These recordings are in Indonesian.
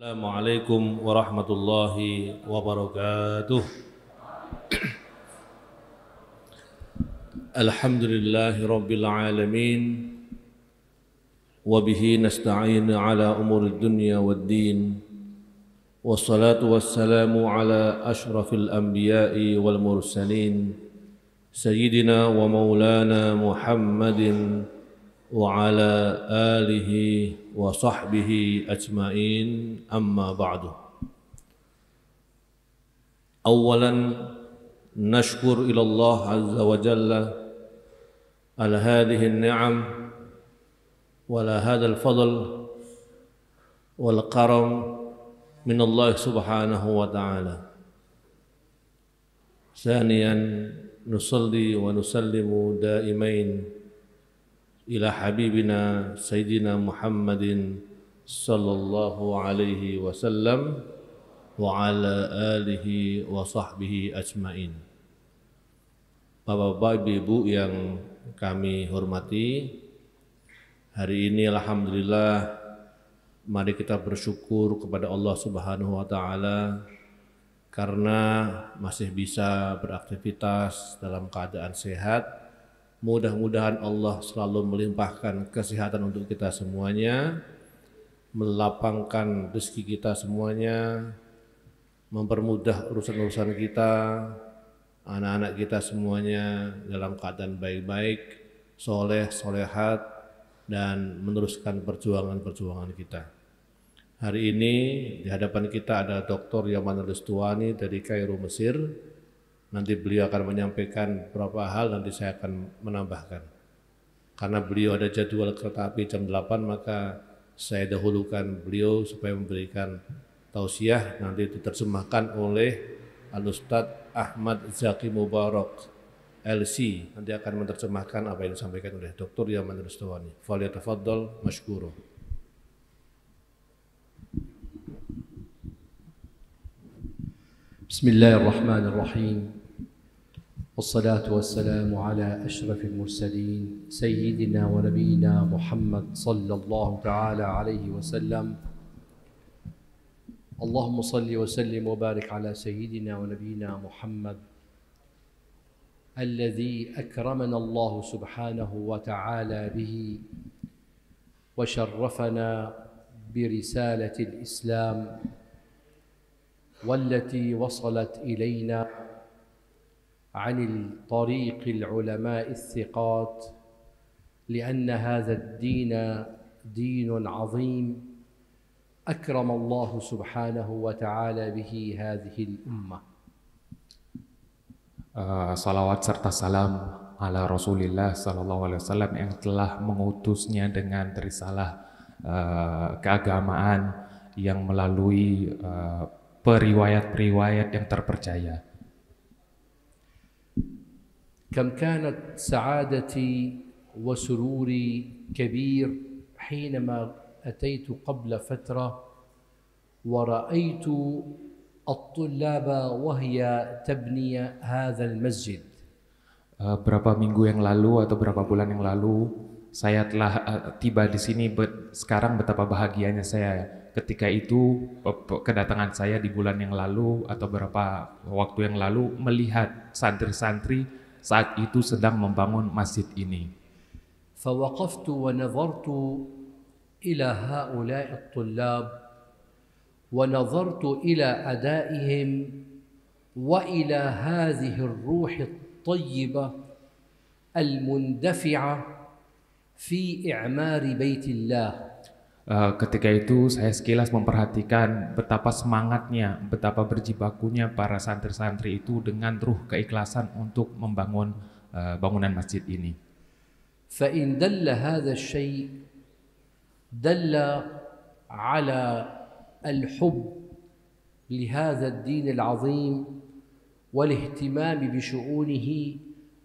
Assalamualaikum warahmatullahi wabarakatuh. Alhamdulillahi rabbil alamin. Wabihi nasta'in ala umuri dunya waddin. Wassalatu wassalamu ala ashrafil anbiya'i wal mursalin, Sayyidina wa maulana Muhammadin wa ala alihi wa sahbihi ajma'in, amma ba'du. Awalan nashkur ila Allah azza wa jalla ala hadhihi an-ni'am wa ala hadha al-fadl wal karam min Allah subhanahu wa ta'ala. Thaniyan nusalli wa nusallimu daimain ila habibina Sayyidina Muhammadin sallallahu alaihi wasallam wa ala alihi wa sahbihi ajmain. Bapak-bapak, ibu-ibu yang kami hormati, hari ini alhamdulillah mari kita bersyukur kepada Allah Subhanahu wa taala karena masih bisa beraktivitas dalam keadaan sehat. Mudah-mudahan Allah selalu melimpahkan kesehatan untuk kita semuanya, melapangkan rezeki kita semuanya, mempermudah urusan-urusan kita, anak-anak kita semuanya dalam keadaan baik-baik, soleh, solehat, dan meneruskan perjuangan-perjuangan kita. Hari ini di hadapan kita ada Dr. Yaman Al-Istuwani dari Kairo, Mesir. Nanti beliau akan menyampaikan beberapa hal, nanti saya akan menambahkan. Karena beliau ada jadwal kereta api jam 8, maka saya dahulukan beliau supaya memberikan tausiah, nanti diterjemahkan oleh Al-Ustadz Ahmad Zaki Mubarak LC. Nanti akan menerjemahkan apa yang disampaikan oleh Dr. Yaman Al-Istuwani. Falyatafaddal mashkuro. Bismillahirrahmanirrahim. Wassalatu wassalamu ala ashrafil mursalin Sayyidina wa nabiyina Muhammad sallallahu ta'ala alaihi wasallam. Allahumma salli wa sallim wa barik ala Sayyidina wa nabiyina Muhammad alladhi akramana Allah subhanahu wa ta'ala bihi wa sharrafana birisalatil Islam والتي وصلت إلينا عن طريق العلماء الثقات، لأن هذا الدين دين عظيم أكرم الله سبحانه وتعالى به هذه الأمة. Salawat serta salam ala Rasulillah sallallahu alaihi wasallam yang telah mengutusnya dengan risalah keagamaan yang melalui periwayat-periwayat yang terpercaya. كم كانت سعادتي وسروري كبير حينما أتيت قبل فترة ورأيت الطلاب وهي تبني هذا المسجد. Berapa minggu yang lalu atau berapa bulan yang lalu saya telah tiba di sini. Sekarang betapa bahagianya saya ketika itu, kedatangan saya di bulan yang lalu atau beberapa waktu yang lalu melihat santri-santri saat itu sedang membangun masjid ini. فوقفت ونظرت إلى هؤلاء الطلاب ونظرت إلى أدائهم وإلى هذه الروح الطيبة المندفعة في إعمار بيت الله. Ketika itu saya sekilas memperhatikan betapa semangatnya, betapa berjibakunya para santri-santri itu dengan ruh keikhlasan untuk membangun bangunan masjid ini. فإن دل هذا الشيء دل على الحب لهذا الدين العظيم والاهتمام بشؤونه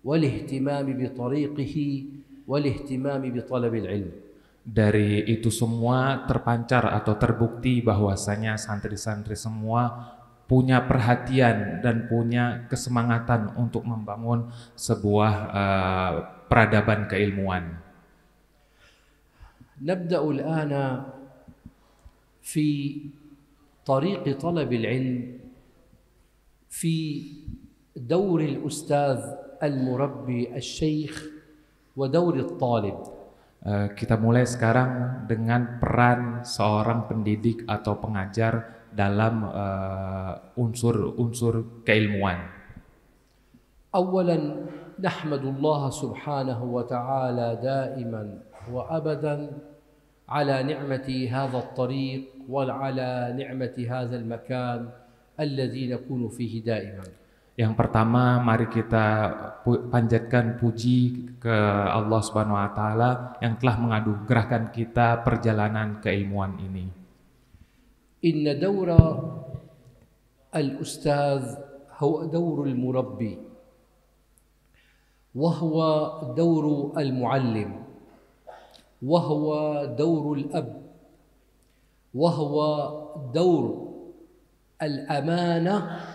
والاهتمام بطريقه والاهتمام بطلب العلم. Dari itu semua terpancar atau terbukti bahwasanya santri-santri semua punya perhatian dan punya kesemangatan untuk membangun sebuah peradaban keilmuan. نبدأ الآن في طريق طلب العلم في دور الأستاذ المربي الشيخ ودور الطالب. Kita mulai sekarang dengan peran seorang pendidik atau pengajar dalam unsur-unsur keilmuan. أولا نحمد الله سبحانه وتعالى دائما وأبدا على نعمة هذا الطريق وعلى نعمة هذا المكان الذي نكون فيه دائما. Yang pertama, mari kita panjatkan puji ke Allah Subhanahu wa taala yang telah menganugerahkan kita perjalanan keilmuan ini. Inna dawra al-ustaz huwa dawr al-murabbi wa huwa dawr al-muallim wa huwa dawr al-ab wa huwa dawr al-amanah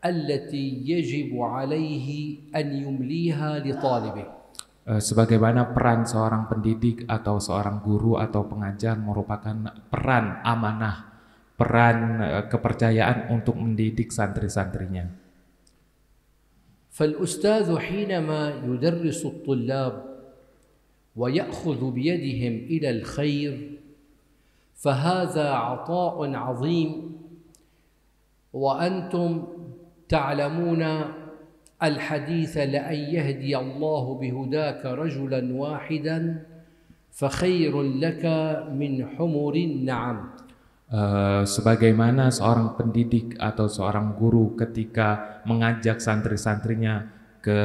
التي يجب عليه أن يمليها لطالبه. Sebagaimana peran seorang pendidik atau seorang guru atau pengajar merupakan peran amanah, peran kepercayaan untuk mendidik santri-santrinya. فالأستاذ حينما يدرس الطلاب ويأخذ بيدهم إلى الخير فهذا عطاء عظيم وأنتم تعلمون الحديث لأن يهدي الله بهداك رجلا واحدا فخير لك من حمر النعم. Sebagaimana seorang pendidik atau seorang guru ketika mengajak santri-santrinya ke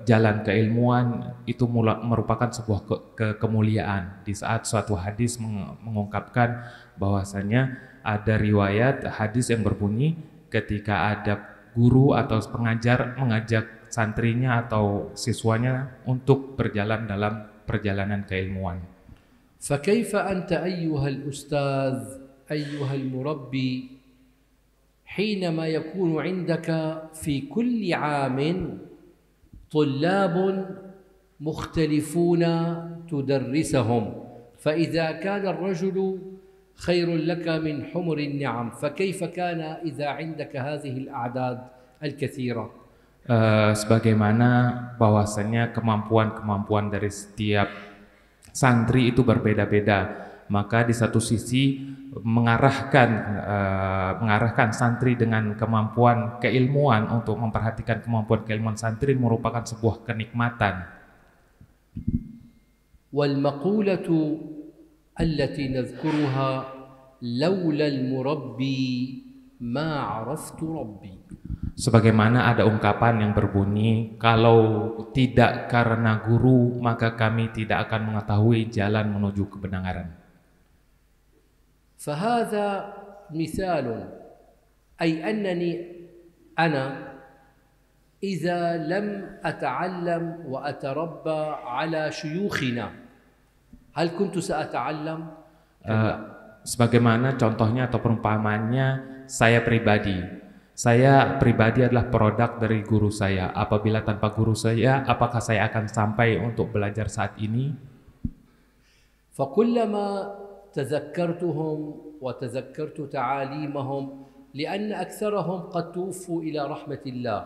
jalan keilmuan itu merupakan sebuah kemuliaan. Di saat suatu hadis mengungkapkan bahwasanya ada riwayat hadis yang berbunyi ketika ada guru atau pengajar mengajak santrinya atau siswanya untuk berjalan dalam perjalanan keilmuan. فكيف أنت أيها الأستاذ أيها المربي حينما يكون عندك في كل عام طلاب مختلفون تدرسهم فإذا كان الرجل خير لك من حمر النعم فكيف كان إذا عندك هذه الأعداد الكثيرة. Sebagaimana bahwasanya kemampuan dari setiap santri itu berbeda-beda, maka di satu sisi mengarahkan santri dengan kemampuan keilmuan untuk memperhatikan kemampuan keilmuan santri merupakan sebuah kenikmatan. والمقولة التي نذكرها لولا المربي ما عرفت ربي. Sebagaimana ada ungkapan yang berbunyi, kalau tidak karena guru maka kami tidak akan mengetahui jalan menuju kebenaran. فهذا مثال أي أنني أنا إذا لم أتعلم وأتربى على شيوخنا هل كنت سأتعلم؟ Sebagaimana contohnya atau perumpamannya saya pribadi adalah produk dari guru saya. Apabila tanpa guru saya, apakah saya akan sampai untuk belajar saat ini? فكلما تذكرتهم وتذكرت تعاليمهم لأن أكثرهم قد توفوا إلى رحمة الله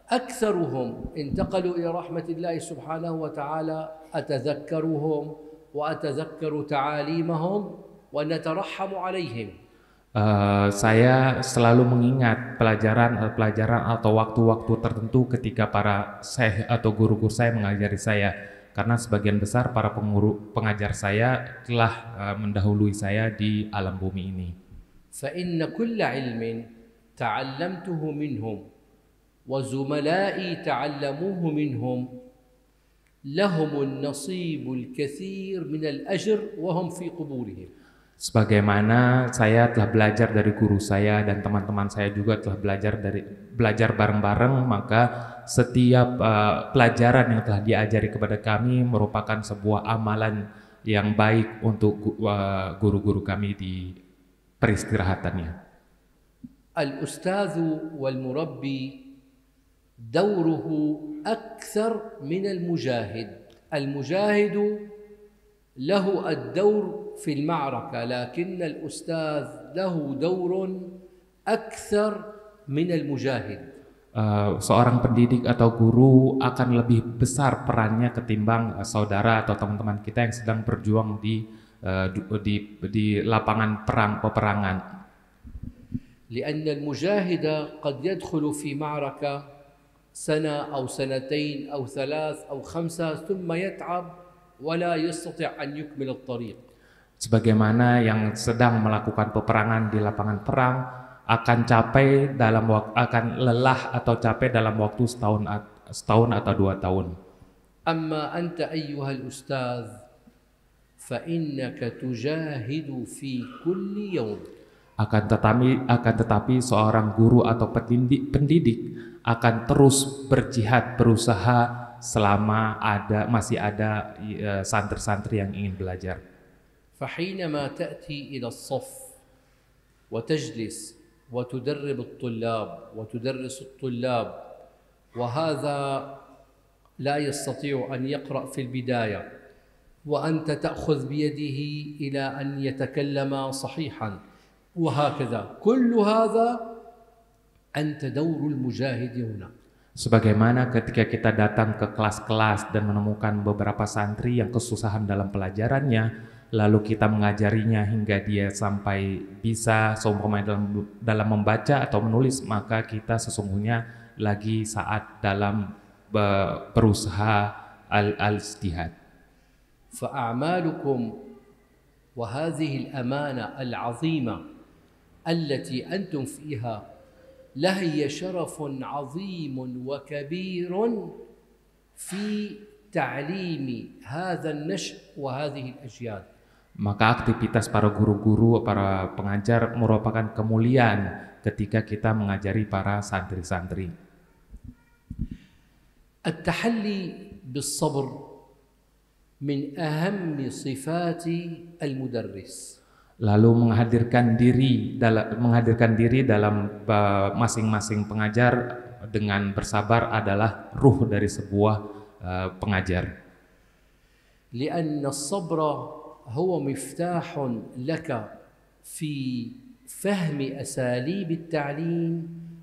أكثرهم انتقلوا إلى رحمة الله سبحانه وتعالى أتذكرهم وأتذكر تعاليمهم ونترحم عليهم. Saya selalu mengingat pelajaran atau waktu-waktu tertentu ketika para syekh atau guru-guru saya mengajari saya, karena sebagian besar para pengajar saya telah mendahului saya di alam bumi ini. فإن كل علم تعلمته منهم وزملائي تعلموه منهم لهم النصيب الكثير من الأجر وهم في قبورهم. Sebagaimana saya telah belajar dari guru saya dan teman-teman saya juga telah belajar bareng-bareng, maka setiap pelajaran yang telah diajari kepada kami merupakan sebuah amalan yang baik untuk guru-guru kami di peristirahatannya. Al-ustadzu wal murabbi دوره أكثر من المجاهد. المجاهد له الدور في المعركة، لكن الأستاذ له دور أكثر من المجاهد. Seorang pendidik atau guru akan lebih besar perannya ketimbang saudara atau teman-teman kita yang sedang berjuang di lapangan peperangan. لأن المجاهد قد يدخل في معركة سنة أو سنتين أو 3 أو 5 ثم يتعب ولا يستطيع أن يكمل الطريق. Sebagaimana yang sedang melakukan peperangan di lapangan perang akan lelah atau capek dalam waktu setahun atau 2 tahun. أما أنت أيها الأستاذ فإنك تجاهد في كل يوم. Akan tetapi seorang guru atau pendidik akan terus berjihad, berusaha selama masih ada santri-santri yang ingin belajar. فحينما تأتي إلى الصف وتجلس وتدرب الطلاب وتدرس الطلاب، وهذا لا يستطيع أن يقرأ في البداية وأنت تأخذ بيده إلى أن يتكلم صحيحا، وهكذا كل هذا أنت دور المجاهد هنا. Sebagaimana ketika kita datang ke kelas-kelas dan menemukan beberapa santri yang kesusahan dalam pelajarannya, lalu kita mengajarinya hingga dia sampai bisa seumpamanya dalam membaca atau menulis, maka kita sesungguhnya lagi saat dalam berusaha al-ijtihad. فأعمالكم وهذه الأمانة العظيمة التي أنتم فيها لهي شرف عظيم وكبير في تعليم هذا النشء وهذه الأجيال. Maka aktivitas para guru-guru, para pengajar merupakan kemuliaan ketika kita mengajari para santri-santri. التحلي بالصبر من أهم صفات المدرس. Lalu menghadirkan diri dalam masing-masing pengajar dengan bersabar adalah ruh dari sebuah pengajar. لأن الصبر هو مفتاح لك في فهم أساليب التعليم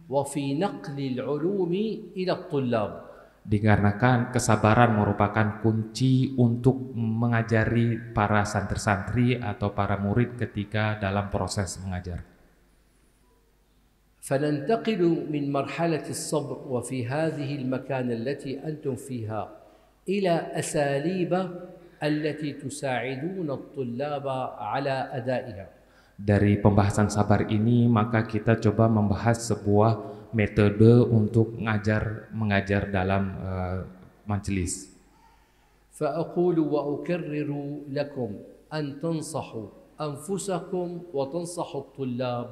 وفي نقل العلوم إلى الطلاب. Dikarenakan kesabaran merupakan kunci untuk mengajari para santri-santri atau para murid ketika dalam proses mengajar. فننتقل من مرحلة الصبر وفي هذه المكان التي أنتم فيها إلى أساليب التي تساعدون الطلاب على أدائها. Dari pembahasan sabar ini maka kita coba membahas sebuah metode untuk mengajar dalam majelis. فأقول وأكرر لكم أن تنصحوا أنفسكم وتنصحوا الطلاب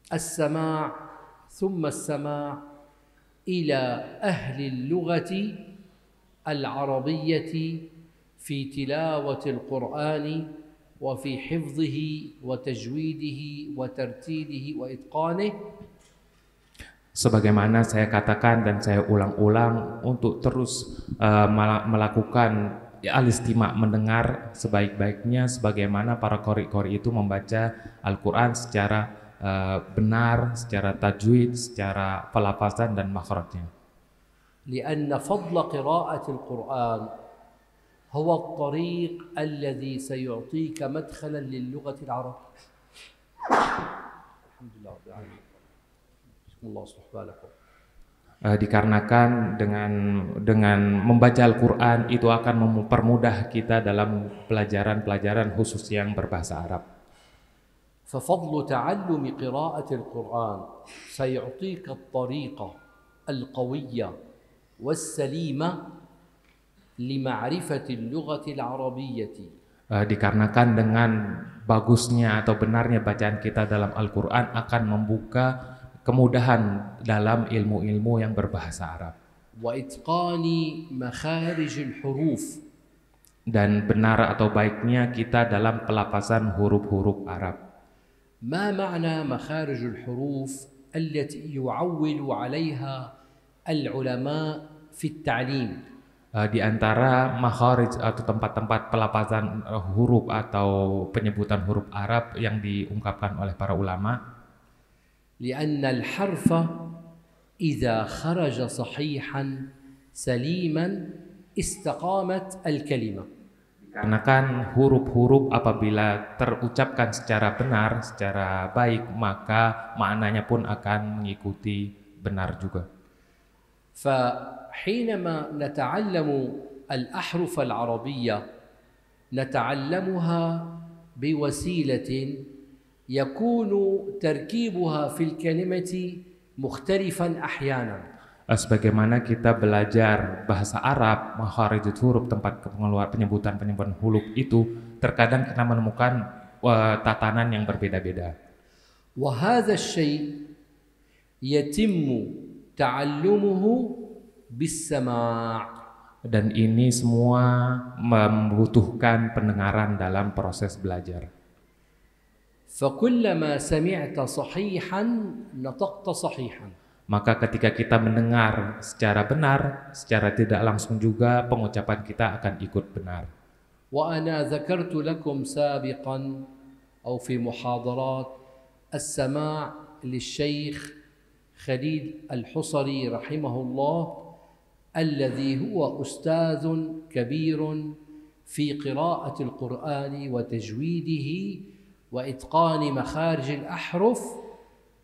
السماع ثم السماع إلى أهل اللغة العربية في تلاوة القرآن وفي حفظه وتجويده وترتيله وإتقانه. Sebagaimana saya katakan dan saya ulang-ulang untuk terus melakukan al-istima', mendengar sebaik-baiknya sebagaimana para qori itu membaca Al-Quran secara benar, secara tajwid, secara pelafazan dan makhrajnya. لأن فضل قراءة القرآن هو الطريق الذي سيعطيك مدخلا للغة العربية. الحمد لله رب العالمين. Allah subhanahu. Dikarenakan dengan membaca Al-Quran itu akan mempermudah kita dalam pelajaran khusus yang berbahasa Arab. ففضل تعلم قراءة القرآن سيعطيك الطريقة القوية والسليمة لمعرفة اللغة العربية. Dikarenakan dengan bagusnya atau benarnya bacaan kita dalam Al-Quran akan membuka kemudahan dalam ilmu-ilmu yang berbahasa Arab. وإتقان مخارج الحروف. Dan benar atau baiknya kita dalam pelafazan huruf-huruf Arab. ما معنى مخارج الحروف التي يعول عليها العلماء في التعليم؟ Di antara makharij atau tempat-tempat pelafazan huruf atau penyebutan huruf Arab yang diungkapkan oleh para ulama, لأن الحرف إذا خرج صحيحا سليما استقامت الكلمة. karena kan huruf-huruf apabila terucapkan secara benar, secara baik, maka maknanya pun akan mengikuti benar juga. فحينما نتعلم الأحرف العربية نتعلمها بوسيلة يكون تركيبها في الكلمة مختلفا أحيانا. Sebagaimana kita belajar bahasa Arab, makharijul huruf, tempat penyebutan huruf itu terkadang kita menemukan tatanan yang berbeda-beda. وهذا الشيء يتم تعلمه بالسماع. Dan ini semua membutuhkan pendengaran dalam proses belajar. فكلما سمعت صحيحا نطقت صحيحا. Maka ketika kita mendengar secara benar, secara tidak langsung juga pengucapan kita akan ikut benar. وأنا ذكرت لكم سابقا أو في محاضرات السماع للشيخ خليل الحصري رحمه الله الذي هو أستاذ كبير في قراءة القرآن وتجويده وإتقان مخارج الأحرف،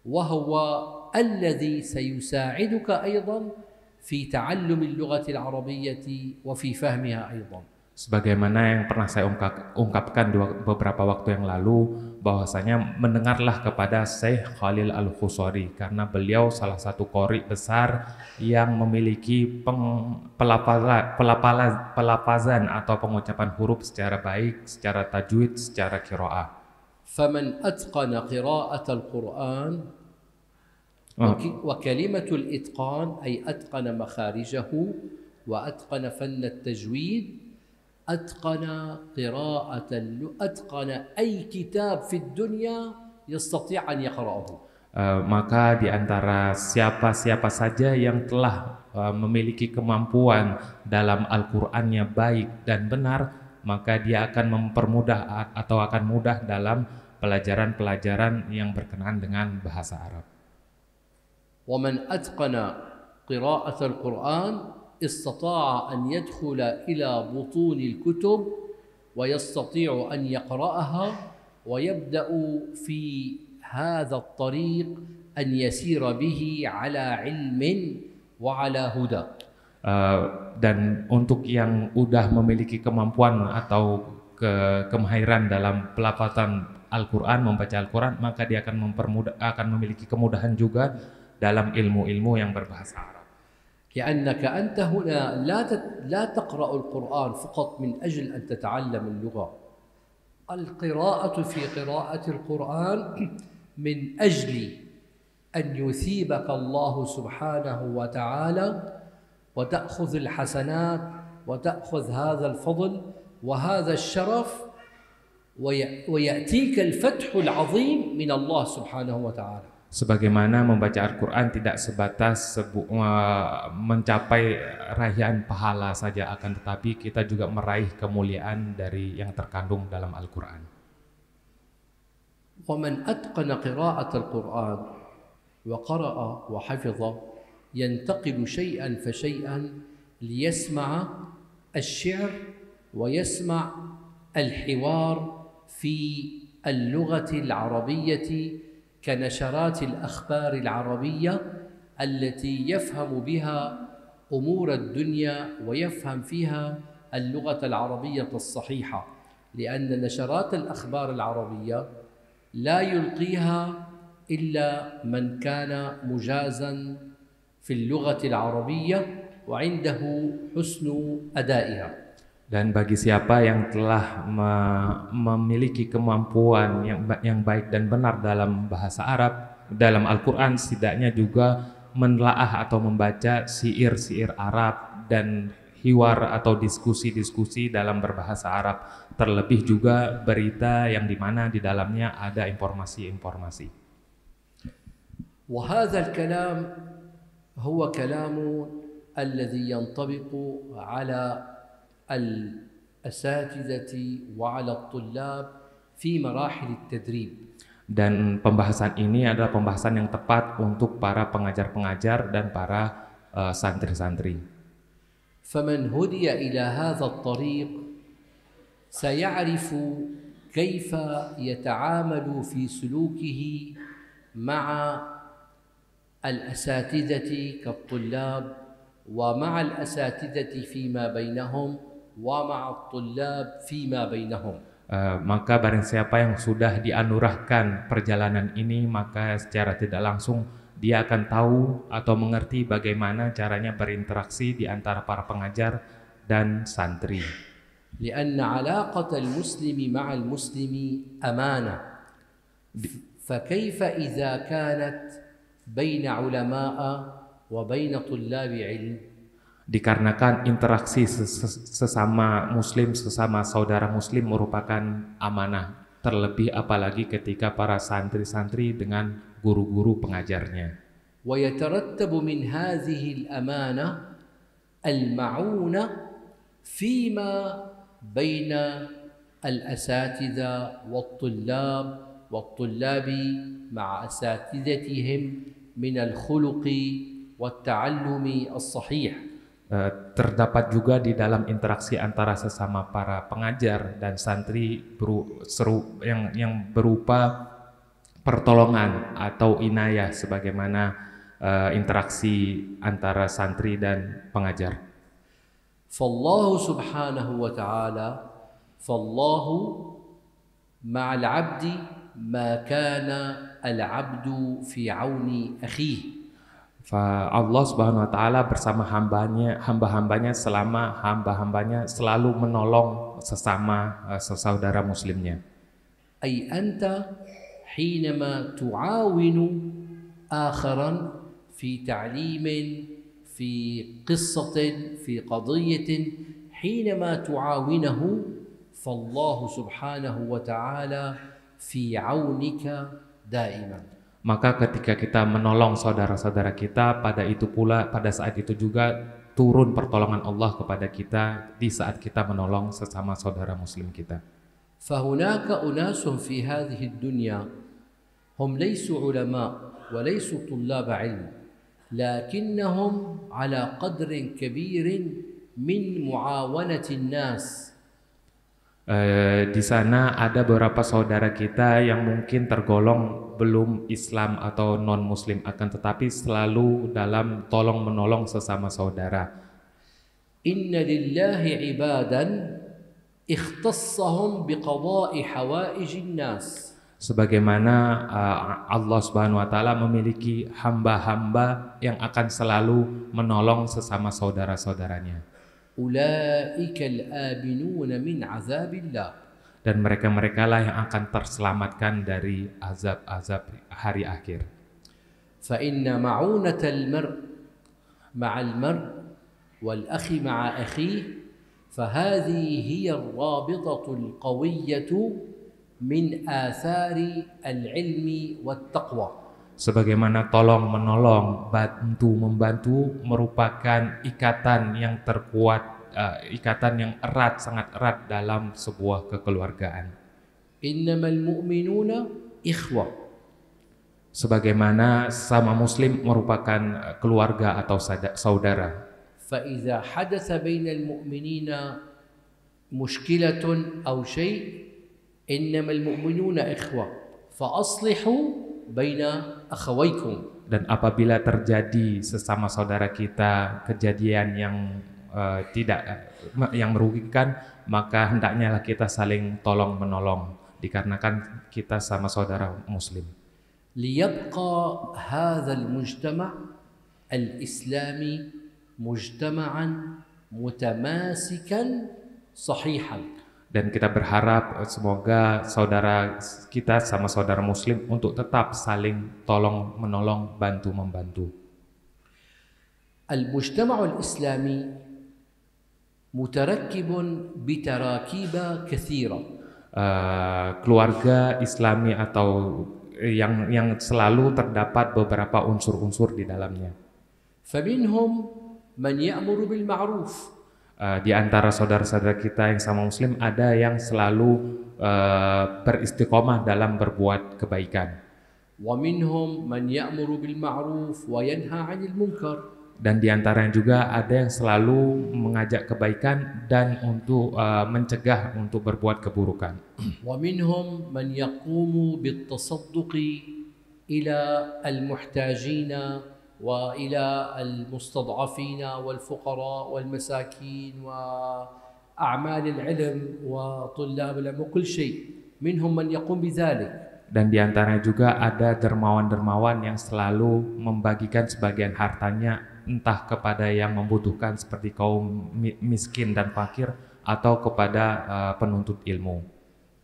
وهو الذي سيساعدك أيضا في تعلم اللغة العربية وفي فهمها أيضا. Sebagaimana yang pernah saya ungkapkan beberapa waktu yang lalu, bahwasanya mendengarlah kepada Syekh Khalil Al-Husari, karena beliau salah satu qori besar yang memiliki pelafazan atau pengucapan huruf secara baik, secara tajwid, secara qiraah. فمن أتقن قراءة القرآن وكلمة الإتقان أي أتقن مخارجه وأتقن فن التجويد أتقن أتقن أي كتاب في الدنيا يستطيع أن يقرأه. Maka di antara siapa saja yang telah memiliki kemampuan dalam Al-Qur'annya baik dan benar, maka dia akan mempermudah atau akan mudah dalam pelajaran-pelajaran yang berkenaan dengan bahasa Arab. ومن أتقن قراءة القرآن استطاع أن يدخل إلى بطون الكتب ويستطيع أن يقرأها ويبدأ في هذا الطريق أن يسير به على علم وعلى هدى. Dan untuk yang udah memiliki kemampuan atau kemahiran dalam pelafazan Al-Quran, membaca Al-Quran, maka dia akan memiliki kemudahan juga dalam ilmu-ilmu yang berbahasa Arab. لأنك أنت هنا لا تقرأ القرآن فقط من أجل أن تتعلم اللغة. القراءة في قراءة القرآن من أجل أن يثيبك الله سبحانه وتعالى وتأخذ الحسنات وتأخذ هذا الفضل وهذا الشرف ويأتيك الفتح العظيم من الله سبحانه وتعالى. Sebagaimana membaca Al-Quran tidak sebatas mencapai raihan pahala saja, akan tetapi kita juga meraih kemuliaan dari yang terkandung dalam Al-Quran. ومن أتقن قراءة القرآن وقرأ وحفظ ينتقل شيئا فشيئا ليسمع الشعر ويسمع الحوار في اللغة العربية كنشرات الأخبار العربية التي يفهم بها أمور الدنيا ويفهم فيها اللغة العربية الصحيحة، لأن نشرات الأخبار العربية لا يلقيها إلا من كان مجازا في اللغة العربية وعنده حسن أدائها. Dan bagi siapa yang telah memiliki kemampuan yang baik dan benar dalam bahasa Arab, dalam Al-Quran setidaknya juga menelaah atau membaca syair-syair Arab dan hiwar atau diskusi-diskusi dalam berbahasa Arab, terlebih juga berita yang dimana di dalamnya ada informasi-informasi. وهذا الكلام هو كلام الذي ينطبق على الأساتذة وعلى الطلاب في مراحل التدريب. Dan pembahasan ini adalah pembahasan yang tepat untuk para pengajar-pengajar dan para santri-santri. فمن هدي إلى هذا الطريق سيعرف كيف يتعامل في سلوكه مع الأساتذة كالطلاب ومع الأساتذة فيما بينهم ومع الطلاب فيما بينهم. Maka barang siapa yang sudah dianurahkan perjalanan ini, maka secara tidak langsung dia akan tahu atau mengerti bagaimana caranya berinteraksi di antara para pengajar dan santri. لأن علاقة المسلم مع المسلم أمانة، فكيف إذا كانت بين علماء وبين طلاب علم؟ Dikarenakan interaksi sesama muslim, sesama saudara muslim merupakan amanah, terlebih apalagi ketika para santri-santri dengan guru-guru pengajarnya. ويترتب من هذه الأمانة المعونة فيما بين الأساتذة والطلاب مع أساتذتهم من الخلق والتعلم الصحيح. Terdapat juga di dalam interaksi antara sesama para pengajar dan santri yang berupa pertolongan atau inayah sebagaimana interaksi antara santri dan pengajar. فالله سبحانه وتعالى فالله مع العبد ما كان العبد في عون أخيه. Allah Subhanahu wa taala bersama hamba-hambanya selama hamba-hambanya selalu menolong sesama saudara muslimnya. أي أنت حينما تعاون آخرا في تعليم في قصة في قضية حينما تعاونه فالله سبحانه وتعالى في عونك دائما. Maka ketika kita menolong saudara-saudara kita, pada saat itu juga turun pertolongan Allah kepada kita di saat kita menolong sesama saudara muslim kita. فهناك أناس في هذه الدنيا هم ليسوا علماء وليسوا طلاب علم، لكنهم على قدر كبير من معاونة الناس. Di sana ada beberapa saudara kita yang mungkin tergolong belum Islam atau non Muslim, akan tetapi selalu dalam tolong menolong sesama saudara. Inna lillahi ibadan ikhtassahum biqada'i hawaijin nas. Sebagaimana Allah Subhanahu wa taala memiliki hamba-hamba yang akan selalu menolong sesama saudara-saudaranya. Ulaika al-aminuna min azabillah. Dan mereka-mereka lah yang akan terselamatkan dari azab-azab hari akhir. Fa inna ma'unata al-mar' ma'a al-mar' wal akhi ma'a akhihi fa hadhihi hiya ar-rabitatu al-qawiyyatu min athari al-ilmi wat-taqwa. Sebagaimana tolong menolong, bantu membantu merupakan ikatan yang terkuat, ikatan yang erat, sangat erat dalam sebuah kekeluargaan. Innamal mu'minuna ikhwah. Sebagaimana sama muslim merupakan keluarga atau saudara. Fa idza hadatsa bainal mu'minina mushkilatun aw shay' innamal mu'minuna ikhwah fa aslihu baina akhawaykum. Dan apabila terjadi sesama saudara kita kejadian yang yang merugikan, maka hendaknya lah kita saling tolong menolong dikarenakan kita sama saudara muslim. Liyabqa hadzal mujtama' al-islami mujtama'an mutamasikan sahihan. Dan kita berharap semoga saudara kita sama saudara muslim untuk tetap saling tolong menolong, bantu membantu. Al-mujtama' al-islami mutarakkibun bitarakiba katsira. Keluarga Islami atau yang selalu terdapat beberapa unsur-unsur di dalamnya. Faminhum من يأمر بالمعروف. Di antara saudara-saudara kita yang sama muslim ada yang selalu beristiqomah dalam berbuat kebaikan. ومنهم من يأمر بالمعروف وينهى عن المنكر. Dan di antaranya juga ada yang selalu mengajak kebaikan dan untuk mencegah untuk berbuat keburukan. ومنهم من يقوم بالتصدق إلى المحتاجين وإلى المستضعفين والفقراء والمساكين وأعمال العلم وطلاب العلم وكل شيء. منهم من يقوم بذلك. Dan di antaranya juga ada dermawan-dermawan yang selalu membagikan sebagian hartanya entah kepada yang membutuhkan seperti kaum miskin dan fakir atau kepada penuntut ilmu.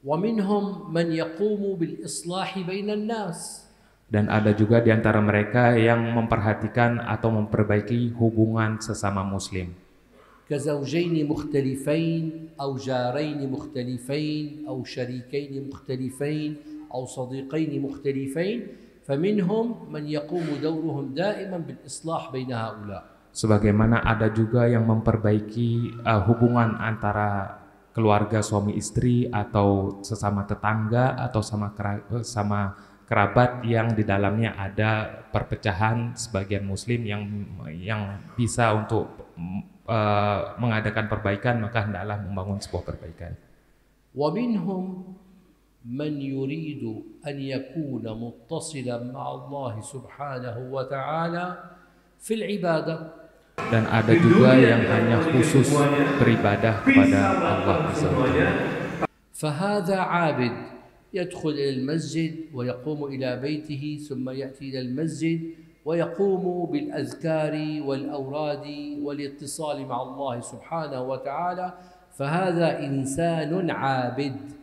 ومنهم من يقوم بالإصلاح بين الناس. Dan ada juga di antara mereka yang memperhatikan atau memperbaiki hubungan sesama muslim. كزوجين مختلفين أو جارين مختلفين أو شريكين مختلفين أو صديقين مختلفين فمنهم من يقوم دورهم دائما بالإصلاح بين هؤلاء. Sebagaimana ada juga yang memperbaiki hubungan antara keluarga suami istri atau sesama tetangga atau sama kerabat yang di dalamnya ada perpecahan sebagian muslim yang bisa untuk mengadakan perbaikan, maka hendaklah membangun sebuah perbaikan. ومنهم من يريد أن يكون متصلا مع الله سبحانه وتعالى في العبادة. Dan ada juga yang hanya khusus beribadah kepada Allah SWT. فهذا عابد يدخل إلى المسجد ويقوم إلى بيته ثم يأتي إلى المسجد ويقوم بالأذكار والأوراد والاتصال مع الله سبحانه وتعالى فهذا إنسان عابد.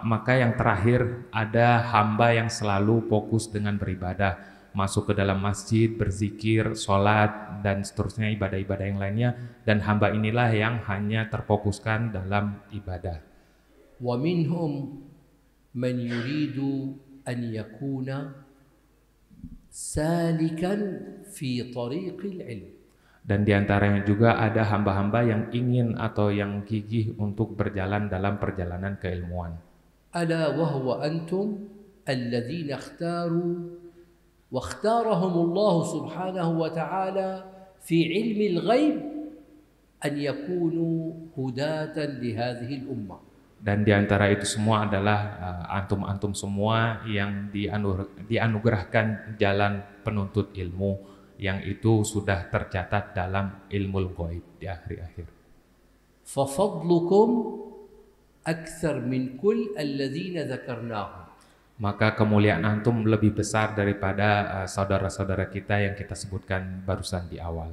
Maka yang terakhir ada hamba yang selalu fokus dengan beribadah, masuk ke dalam masjid, berzikir, sholat, dan seterusnya ibadah-ibadah yang lainnya, dan hamba inilah yang hanya terfokuskan dalam ibadah. ومنهم من يريد أن يكون سالكا في طريق العلم. Dan di antaranya juga ada hamba-hamba yang ingin atau yang gigih untuk berjalan dalam perjalanan keilmuan. ألا وهو أنتم الذين اختاروا واختارهم الله سبحانه وتعالى في علم الغيب أن يكونوا هداة لهذه الأمة. Dan di antara itu semua adalah antum-antum semua yang dianugerahkan jalan penuntut ilmu yang itu sudah tercatat dalam ilmu ghaib di akhir-akhir. فَفَضْلُكُمْ أَكْثَرْ مِنْ كُلِّ الَّذِينَ ذَكَرْنَاهُمْ. Maka kemuliaan antum lebih besar daripada saudara-saudara kita yang kita sebutkan barusan di awal.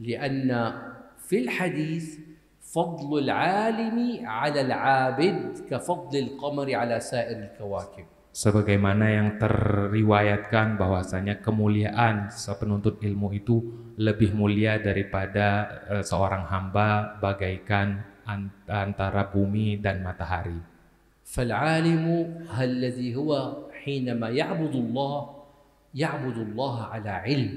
لأن في الحديث فضل العالم على العابد كفضل القمر على سائر الكواكب. Sebagaimana yang terriwayatkan bahwasanya kemuliaan penuntut ilmu itu lebih mulia daripada seorang hamba bagaikan antara bumi dan matahari. فالعالم الذي هو حينما يعبد الله على علم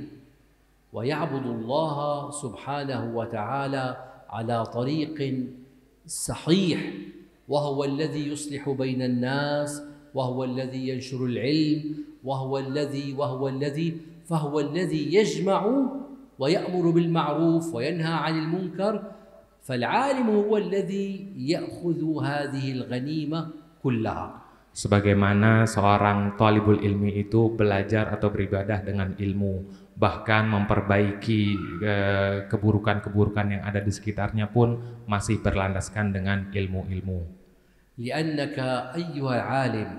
ويعبد الله سبحانه وتعالى على طريق صحيح وهو الذي يصلح بين الناس وهو الذي ينشر العلم فهو الذي يجمع ويأمر بالمعروف وينهى عن المنكر فالعالم هو الذي يأخذ هذه الغنيمة كلها. Sebagaimana seorang talibul ilmi itu belajar atau beribadah dengan ilmu, bahkan memperbaiki keburukan-keburukan yang ada di sekitarnya pun masih berlandaskan dengan ilmu-ilmu. لأنك أيها العالم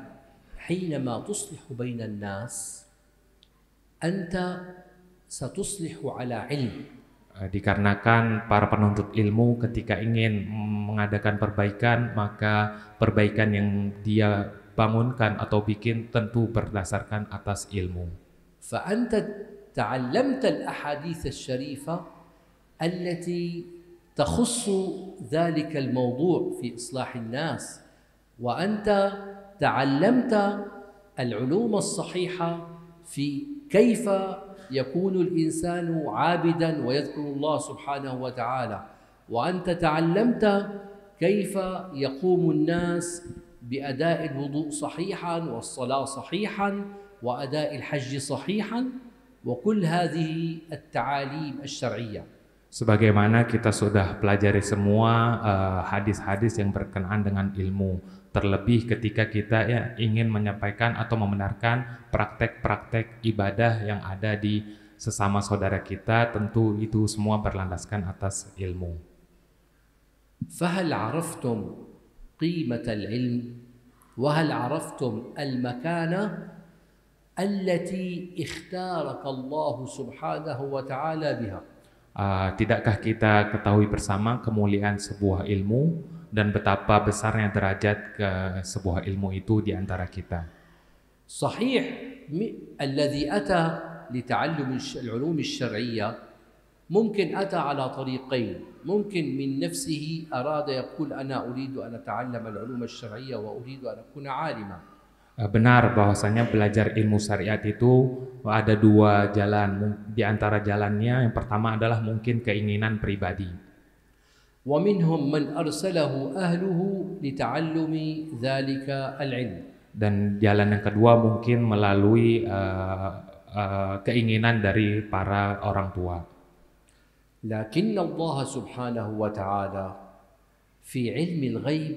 حينما تصلح بين الناس أنت ستصلح على علم. Dikarenakan para penuntut ilmu ketika ingin mengadakan perbaikan, maka perbaikan yang dia bangunkan atau bikin tentu berdasarkan atas ilmu. فأنت تعلمت الأحاديث الشريفة التي تخص ذلك الموضوع في إصلاح الناس وأنت تعلمت العلوم الصحيحة في كيف يكون الإنسان عابدا ويذكر الله سبحانه وتعالى، وأنت تعلمت كيف يقوم الناس بأداء الوضوء صحيحا والصلاة صحيحا وأداء الحج صحيحا وكل هذه التعاليم الشرعية. Sebagaimana kita sudah pelajari semua hadis-hadis yang berkenaan dengan ilmu, terlebih ketika kita ingin menyampaikan atau membenarkan praktek-praktek ibadah yang ada di sesama saudara kita, tentu itu semua berlandaskan atas ilmu. فهل عرفتم قيمة العلم وهل عرفتم المكانة التي اختارك الله سبحانه وتعالى بها؟ Tidakkah kita ketahui bersama kemuliaan sebuah ilmu dan betapa besarnya derajat ke sebuah ilmu itu di antara kita? صحيح الذي أتى لتعلم العلوم الشرعية ممكن أتى على طريقين، ممكن من نفسه أراد يقول أنا أريد أن أتعلم العلوم الشرعية وأريد أن أكون عالما. Benar bahwasanya belajar ilmu syariat itu ada dua jalan. Di antara jalannya yang pertama adalah mungkin keinginan pribadi. ومنهم من أرسله أهله لتعلم ذلك العلم. Dan jalan yang kedua mungkin melalui keinginan dari para orang tua. لكن الله سبحانه وتعالى في علم الغيب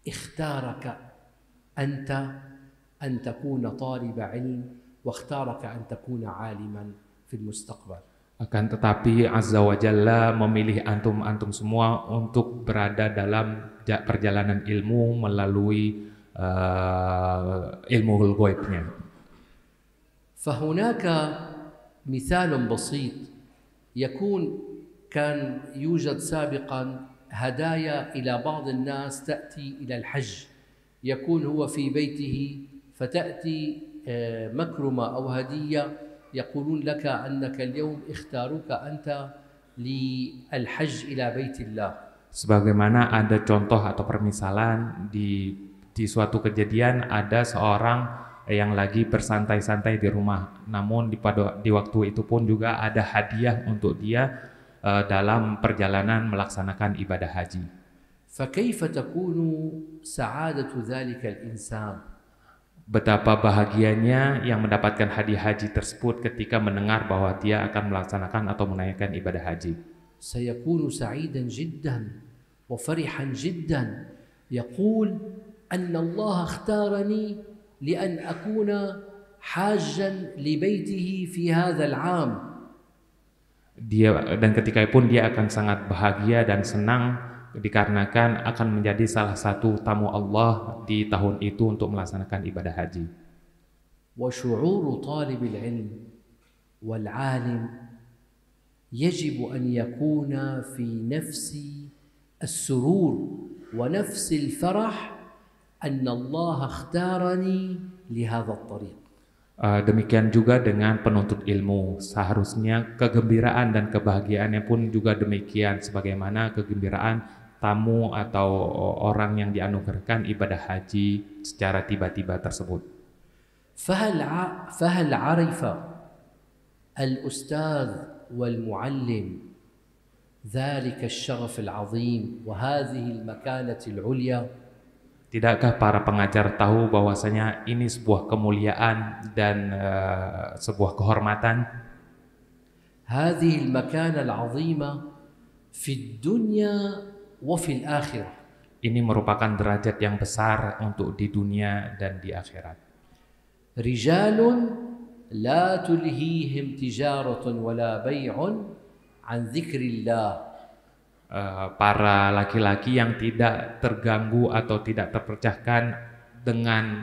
اختارك أنت أن تكون طالب علم واختارك أن تكون عالما في المستقبل. Akan tetapi Azza wa Jalla memilih antum semua untuk berada dalam perjalanan ilmu melalui ilmu ghaibnya. فهناك مثال بسيط كان يوجد سابقا هدايا إلى بعض الناس تأتي إلى الحج، يكون هو في بيته فتأتي مكرمة أو هدية يقولون لك أنك اليوم اختاروك أنت للحج إلى بيت الله. Sebagaimana ada contoh atau permisalan di suatu kejadian, ada seorang yang lagi bersantai-santai di rumah, namun di waktu itu pun juga ada hadiah untuk dia dalam perjalanan melaksanakan ibadah haji. فكيف تكون سعادة ذلك الإنسان؟ Betapa bahagianya yang mendapatkan hadiah haji tersebut ketika mendengar bahwa dia akan melaksanakan atau menunaikan ibadah haji. سيكون سعيدا جدا وفرحا جدا يقول أن الله اختارني لأن أكون حاجا لبيته في هذا العام. Dan ketika pun dia akan sangat bahagia dan senang dikarenakan akan menjadi salah satu tamu Allah di tahun itu untuk melaksanakan ibadah haji. وشعور طالب العلم والعالم يجب أن يكون في نفس السرور ونفس الفرح أن الله اختارني لهذا الطريق. Demikian juga dengan penuntut ilmu, seharusnya kegembiraan dan kebahagiaannya pun juga demikian, sebagaimana kegembiraan tamu atau orang yang dianugerahkan ibadah haji secara tiba-tiba tersebut. فهل عرف الأستاذ والمعلم ذلك الشرف العظيم وهذه المكانة العليا؟ Tidakkah para pengajar tahu bahwasanya ini sebuah kemuliaan dan sebuah kehormatan? هذه المكانة العظيمة في الدنيا وفي الآخرة. Ini merupakan derajat yang besar untuk di dunia dan di akhirat. رجال لا تلهيهم تجارة ولا بيع عن ذكر الله. Para laki-laki yang tidak terganggu atau tidak terpecahkan dengan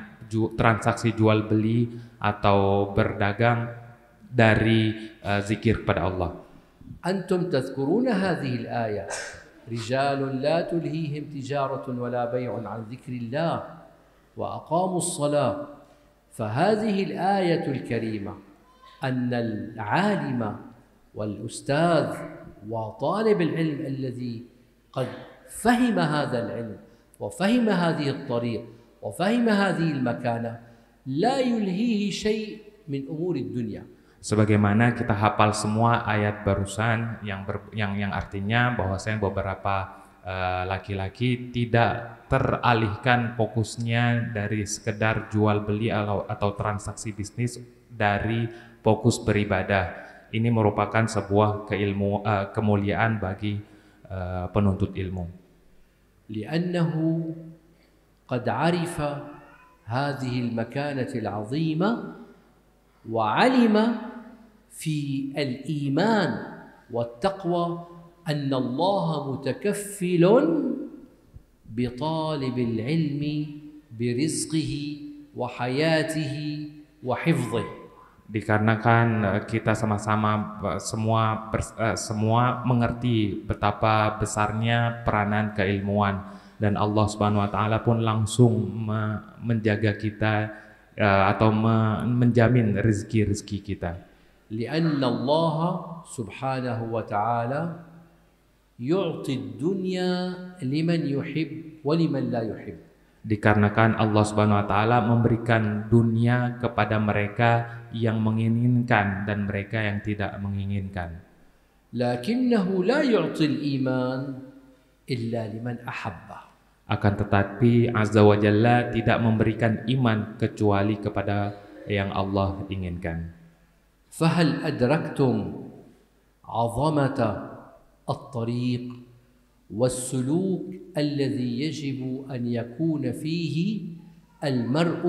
transaksi jual beli atau berdagang dari zikir kepada Allah. أنتم تذكرون هذه الآية رجال لا تلهيهم تجارة ولا بيع عن ذكر الله وأقاموا الصلاة. فهذه الآية الكريمة أن العالم والأستاذ وطالب العلم الذي قد فهم هذا العلم وفهم هذه الطريق وفهم هذه المكانة لا يلهيه شيء من أمور الدنيا. Sebagaimana kita hafal semua ayat barusan yang artinya bahwasanya beberapa laki-laki tidak teralihkan fokusnya dari sekedar jual beli atau transaksi bisnis dari fokus beribadah. Ini merupakan sebuah kemuliaan bagi penuntut ilmu. لأنه قد عرف هذه المكانة العظيمة وعلم في الإيمان والتقوى أن الله متكفل بطالب العلم برزقه وحياته وحفظه. Dikarenakan kita sama-sama semua mengerti betapa besarnya peranan keilmuan, dan Allah Subhanahu wa taala pun langsung menjaga kita atau menjamin rezeki kita. لأن الله سبحانه وتعالى يعطي الدنيا لمن يحب ولمن لا يحب. Dikarenakan Allah Subhanahu wa taala memberikan dunia kepada mereka yang menginginkan dan mereka yang tidak menginginkan. لكنه لا يعطي الإيمان إلا لمن أحبه. Akan tetapi Azza wa Jalla tidak memberikan iman kecuali kepada yang Allah inginkan. فهل أدركتم عظمة الطريق والسلوك الذي يجب أن يكون فيه المرء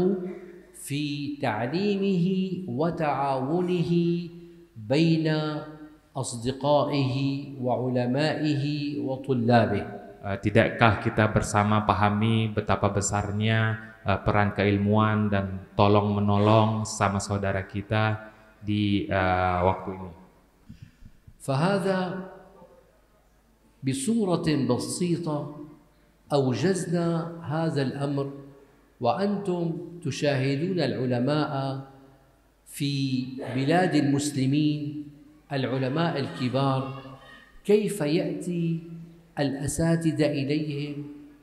في تعليمه وتعاونه بين أصدقائه وعلمائه وطلابه؟ Tidakkah kita bersama pahami betapa besarnya peran keilmuan dan tolong menolong sama saudara kita di waktu ini? فهذا بصورة بسيطة أوجزنا هذا الأمر وأنتم تشاهدون العلماء في بلاد المسلمين، العلماء الكبار، كيف يأتي الأساتذة إليهم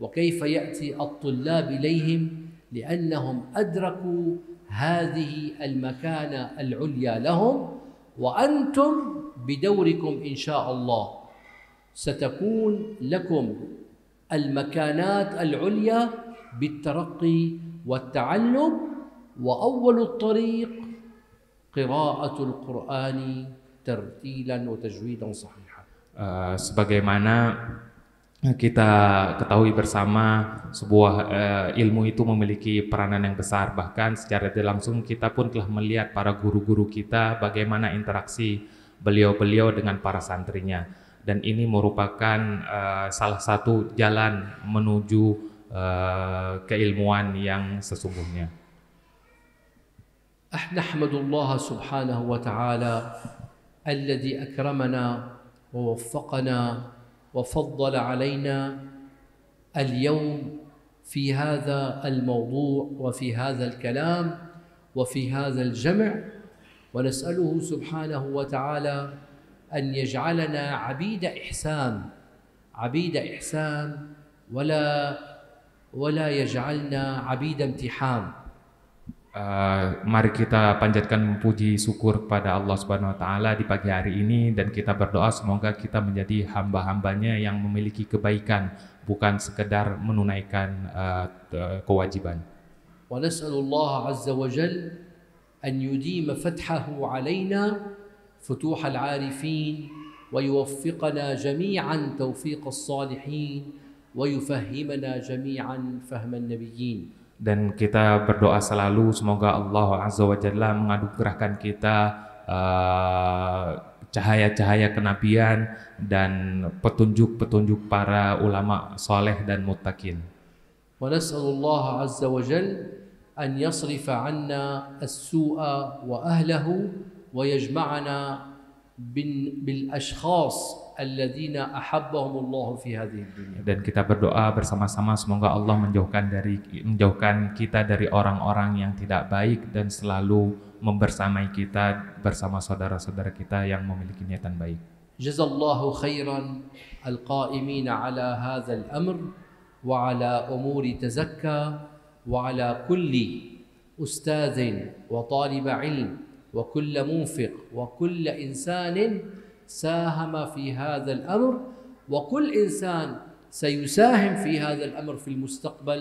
وكيف يأتي الطلاب إليهم، لأنهم أدركوا هذه المكانة العليا لهم، وأنتم بدوركم إن شاء الله ستكون لكم المكانات العليا بالترقي والتعلم، وأول الطريق قراءة القرآن ترتيلا وتجويدا صحيحا. Sebagaimana kita ketahui bersama, sebuah ilmu itu memiliki peranan yang besar. Bahkan secara tidak langsung kita pun telah melihat para guru-guru kita bagaimana interaksi beliau-beliau dengan para santrinya, dan ini merupakan salah satu jalan menuju keilmuan yang sesungguhnya. نحمد الله سبحانه وتعالى الذي أكرمنا ووفقنا وفضل علينا اليوم في هذا الموضوع وفي هذا الكلام وفي هذا الجمع، ونسأله سبحانه وتعالى أن يجعلنا عبيد إحسان ولا يجعلنا عبيد امتحان. Mari kita panjatkan puji syukur kepada Allah Subhanahu wa taala di pagi hari ini, dan kita berdoa semoga kita menjadi hamba-hambanya yang memiliki kebaikan, bukan sekedar menunaikan kewajiban. Wa nas'alullah azza wa jalla an yudima fathahu alaina futuh al-arifin wa yuwaffiqana jami'an tawfiq as-salihin wa yufahhimana jami'an fahm an-nabiyyin. Dan kita berdoa selalu semoga Allah Azza wa Jalla menganugerahkan kita cahaya-cahaya kenabian dan petunjuk-petunjuk para ulama soleh dan muttaqin. Wa nas'alullah Azza wa Jalla an yasrifa 'anna as-su'a wa ahlahu wa yajma'ana bil ashkhas alladzina ahabbahum Allah fi hadhihi dunya. Dan kita berdoa bersama-sama semoga Allah menjauhkan kita dari orang-orang yang tidak baik dan selalu membersamai kita bersama saudara-saudara kita yang memiliki niatan baik. Jazallahu khairan al-qa'imin ala hadha al-amr wa ala umuri tazakka wa ala kulli ustadhin wa talib ilm وكل منفق وكل إنسان ساهم في هذا الأمر وكل إنسان سيساهم في هذا الأمر في المستقبل.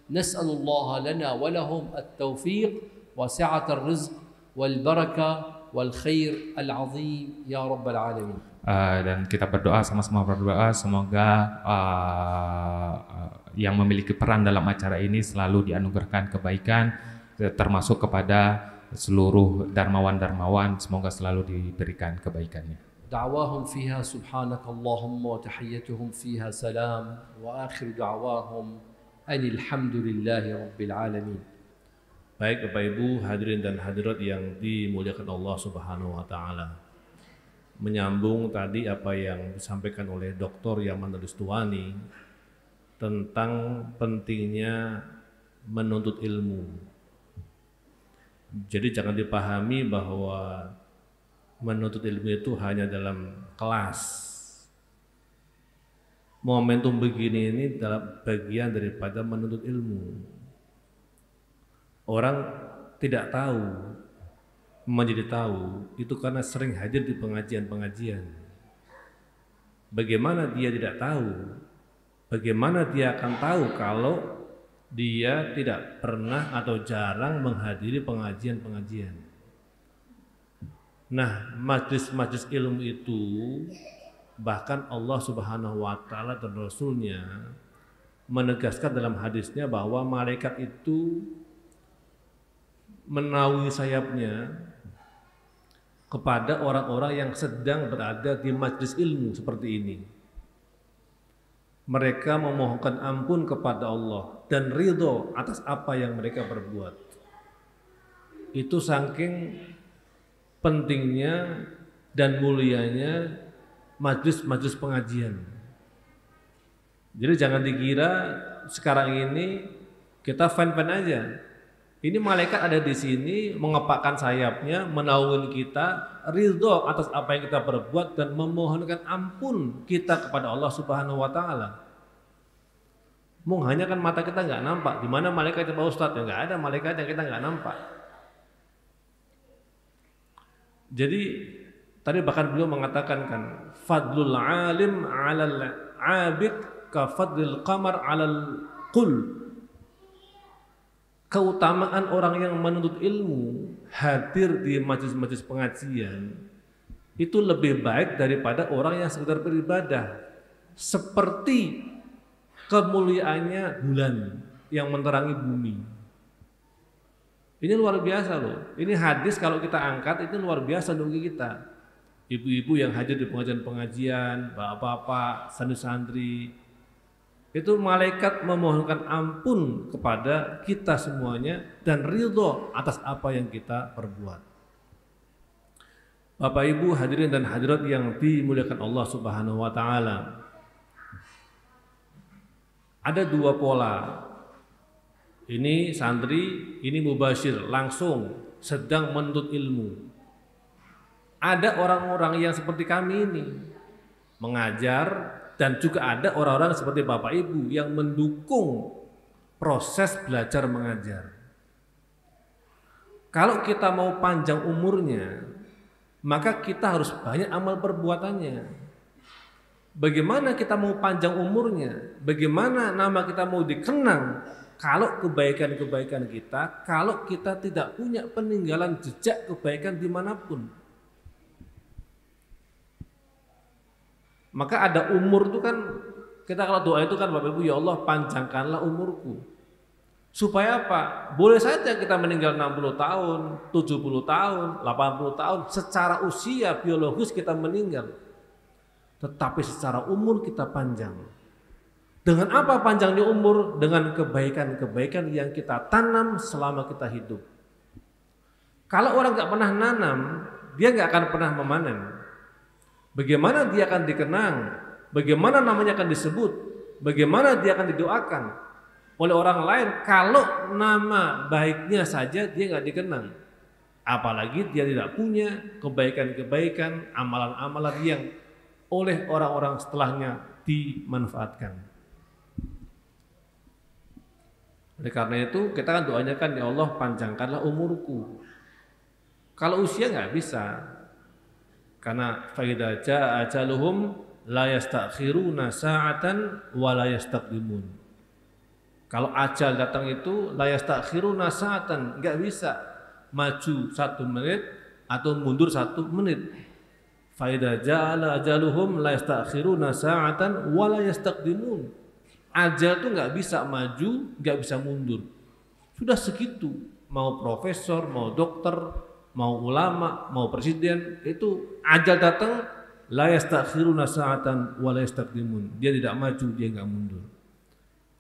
نسأل الله لنا ولهم التوفيق وسعة الرزق والبركة والخير العظيم يا رب العالمين. Dan kita berdoa, sama-sama berdoa semoga yang memiliki peran dalam acara ini selalu dianugerahkan kebaikan, termasuk kepada seluruh darmawan-darmawan, semoga selalu diberikan kebaikannya. دعواهم فيها سبحانك اللهم وتحيتهم فيها سلام وآخر دعواهم أن الحمد لله رب العالمين. Baik Bapak Ibu hadirin dan hadirat yang dimuliakan Allah Subhanahu wa taala. Menyambung tadi apa yang disampaikan oleh Dr. Yaman Rustuani tentang pentingnya menuntut ilmu. Jadi jangan dipahami bahwa menuntut ilmu itu hanya dalam kelas. Momentum begini ini dalam bagian daripada menuntut ilmu. Orang tidak tahu, menjadi tahu itu karena sering hadir di pengajian-pengajian. Bagaimana dia tidak tahu? Bagaimana dia akan tahu kalau dia tidak pernah atau jarang menghadiri pengajian-pengajian? Nah, majlis-majlis ilmu itu bahkan Allah Subhanahu wa taala dan Rasulnya menegaskan dalam hadisnya bahwa malaikat itu menaungi sayapnya kepada orang-orang yang sedang berada di majlis ilmu seperti ini. Mereka memohonkan ampun kepada Allah dan ridho atas apa yang mereka perbuat. Itu saking pentingnya dan mulianya majlis-majlis pengajian. Jadi jangan dikira sekarang ini kita fan-fan aja. Ini malaikat ada di sini mengepakkan sayapnya, menaungi kita, ridho atas apa yang kita perbuat dan memohonkan ampun kita kepada Allah Subhanahu wa taala. Hanya kan mata kita nggak nampak. Di mana malaikat Pak Ustadz? Ya nggak ada malaikat yang kita nggak nampak. Jadi tadi bahkan beliau mengatakan kan, fadlul alim 'alal 'abid ka fadlil qamar 'alal qul. Keutamaan orang yang menuntut ilmu hadir di majelis-majelis pengajian itu lebih baik daripada orang yang sekedar beribadah, seperti kemuliaannya bulan yang menerangi bumi. Ini luar biasa loh. Ini hadis kalau kita angkat itu luar biasa bagi kita. Ibu-ibu yang hadir di pengajian-pengajian, bapak-bapak, santri-santri, itu malaikat memohonkan ampun kepada kita semuanya dan ridho atas apa yang kita perbuat. Bapak Ibu hadirin dan hadirat yang dimuliakan Allah Subhanahu wa taala. Ada dua pola. Ini santri, ini mubashir, langsung sedang menuntut ilmu. Ada orang-orang yang seperti kami ini mengajar, dan juga ada orang-orang seperti Bapak Ibu yang mendukung proses belajar mengajar. Kalau kita mau panjang umurnya, maka kita harus banyak amal perbuatannya. Bagaimana kita mau panjang umurnya? Bagaimana nama kita mau dikenang? Kalau kebaikan-kebaikan kita, kalau kita tidak punya peninggalan jejak kebaikan dimanapun. Maka ada umur itu kan, kita kalau doa itu kan Bapak Ibu, ya Allah panjangkanlah umurku. Supaya apa? Boleh saja kita meninggal 60 tahun, 70 tahun, 80 tahun, secara usia biologis kita meninggal. Tetapi secara umur kita panjang. Dengan apa panjangnya umur? Dengan kebaikan-kebaikan yang kita tanam selama kita hidup. Kalau orang nggak pernah nanam, dia nggak akan pernah memanen. Bagaimana dia akan dikenang? Bagaimana namanya akan disebut? Bagaimana dia akan didoakan oleh orang lain kalau nama baiknya saja dia nggak dikenang? Apalagi dia tidak punya kebaikan-kebaikan, amalan-amalan yang oleh orang-orang setelahnya dimanfaatkan. Oleh karena itu kita kan doanya kan, ya Allah panjangkanlah umurku. Kalau usia nggak bisa, karena faida jaa ajaluhum la yastakhiruna sa'atan wa la yastaqdimun. Kalau ajal datang itu la yastakhiruna sa'atan, nggak bisa maju 1 menit atau mundur 1 menit. Faida jaa ajaluhum la yastakhiruna sa'atan wa la yastaqdimun. Ajal itu nggak bisa maju, nggak bisa mundur. Sudah segitu, mau profesor, mau dokter, mau ulama, mau presiden, itu ajal datang la yastakhiruna sa'atan wa la yastaqdimun. Dia tidak maju, dia enggak mundur.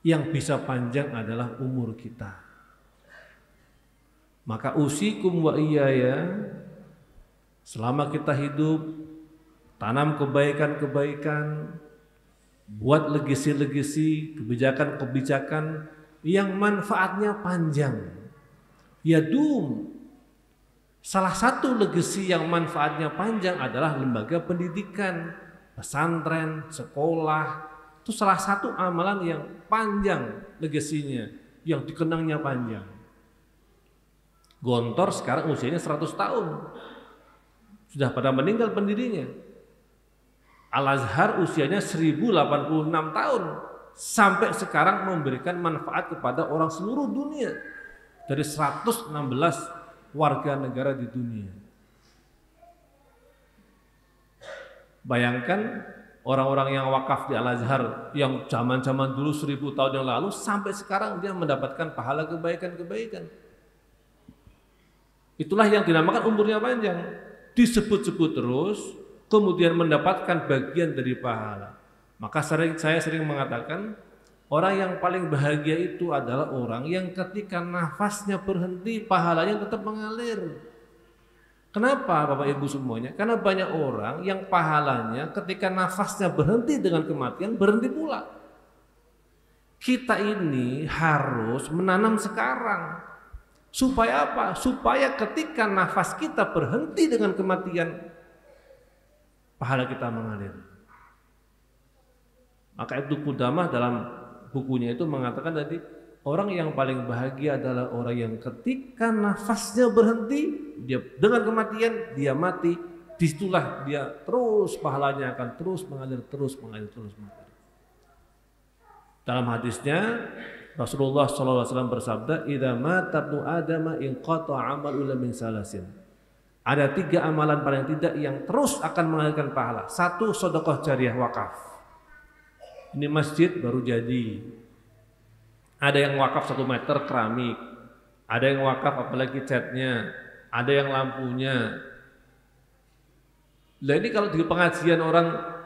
Yang bisa panjang adalah umur kita. Maka usikum wa iyaya, selama kita hidup, tanam kebaikan-kebaikan, buat legasi-legasi, kebijakan-kebijakan yang manfaatnya panjang. Yadum. Salah satu legasi yang manfaatnya panjang adalah lembaga pendidikan, pesantren, sekolah. Itu salah satu amalan yang panjang legasinya, yang dikenangnya panjang. Gontor sekarang usianya 100 tahun. Sudah pada meninggal pendirinya. Al-Azhar usianya 1086 tahun. Sampai sekarang memberikan manfaat kepada orang seluruh dunia. Dari 116 warga negara di dunia. Bayangkan orang-orang yang wakaf di Al-Azhar yang zaman-zaman dulu 1000 tahun yang lalu sampai sekarang dia mendapatkan pahala kebaikan-kebaikan. Itulah yang dinamakan umurnya panjang. Disebut-sebut terus, kemudian mendapatkan bagian dari pahala. Maka saya sering mengatakan, orang yang paling bahagia itu adalah orang yang ketika nafasnya berhenti, pahalanya tetap mengalir. Kenapa Bapak Ibu semuanya? Karena banyak orang yang pahalanya ketika nafasnya berhenti dengan kematian, berhenti pula. Kita ini harus menanam sekarang. Supaya apa? Supaya ketika nafas kita berhenti dengan kematian, pahala kita mengalir. Maka Ibnu Qudamah dalam bukunya itu mengatakan tadi, orang yang paling bahagia adalah orang yang ketika nafasnya berhenti, dia dengan kematian dia mati, disitulah dia terus pahalanya akan terus mengalir, terus mengalir, terus mengalir. Dalam hadisnya Rasulullah SAW bersabda, "Idza mata ibnu Adam inqata'a amalu illa min salasin." Ada 3 amalan paling tidak yang terus akan mengalirkan pahala. 1, sedekah jariyah wakaf. Ini masjid baru jadi. Ada yang wakaf 1 meter keramik, ada yang wakaf apalagi catnya, ada yang lampunya. Lah ini kalau di pengajian orang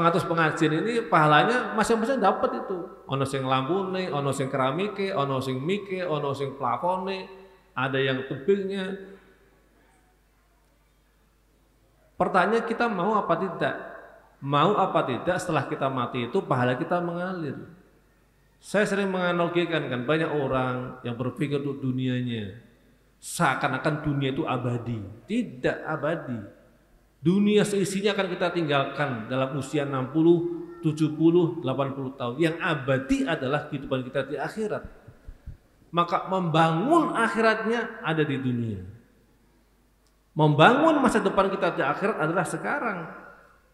atus pengajian ini pahalanya masing-masing dapat itu. Ono sing lampune, ono sing keramike, ono sing mike, ono sing plafone, ada yang tebingnya. Pertanyaan kita mau apa tidak? Mau apa tidak setelah kita mati itu pahala kita mengalir. Saya sering menganalogikan kan banyak orang yang berpikir untuk dunianya seakan-akan dunia itu abadi. Tidak abadi. Dunia seisinya akan kita tinggalkan dalam usia 60, 70, 80 tahun. Yang abadi adalah kehidupan kita di akhirat. Maka membangun akhiratnya ada di dunia. Membangun masa depan kita di akhirat adalah sekarang.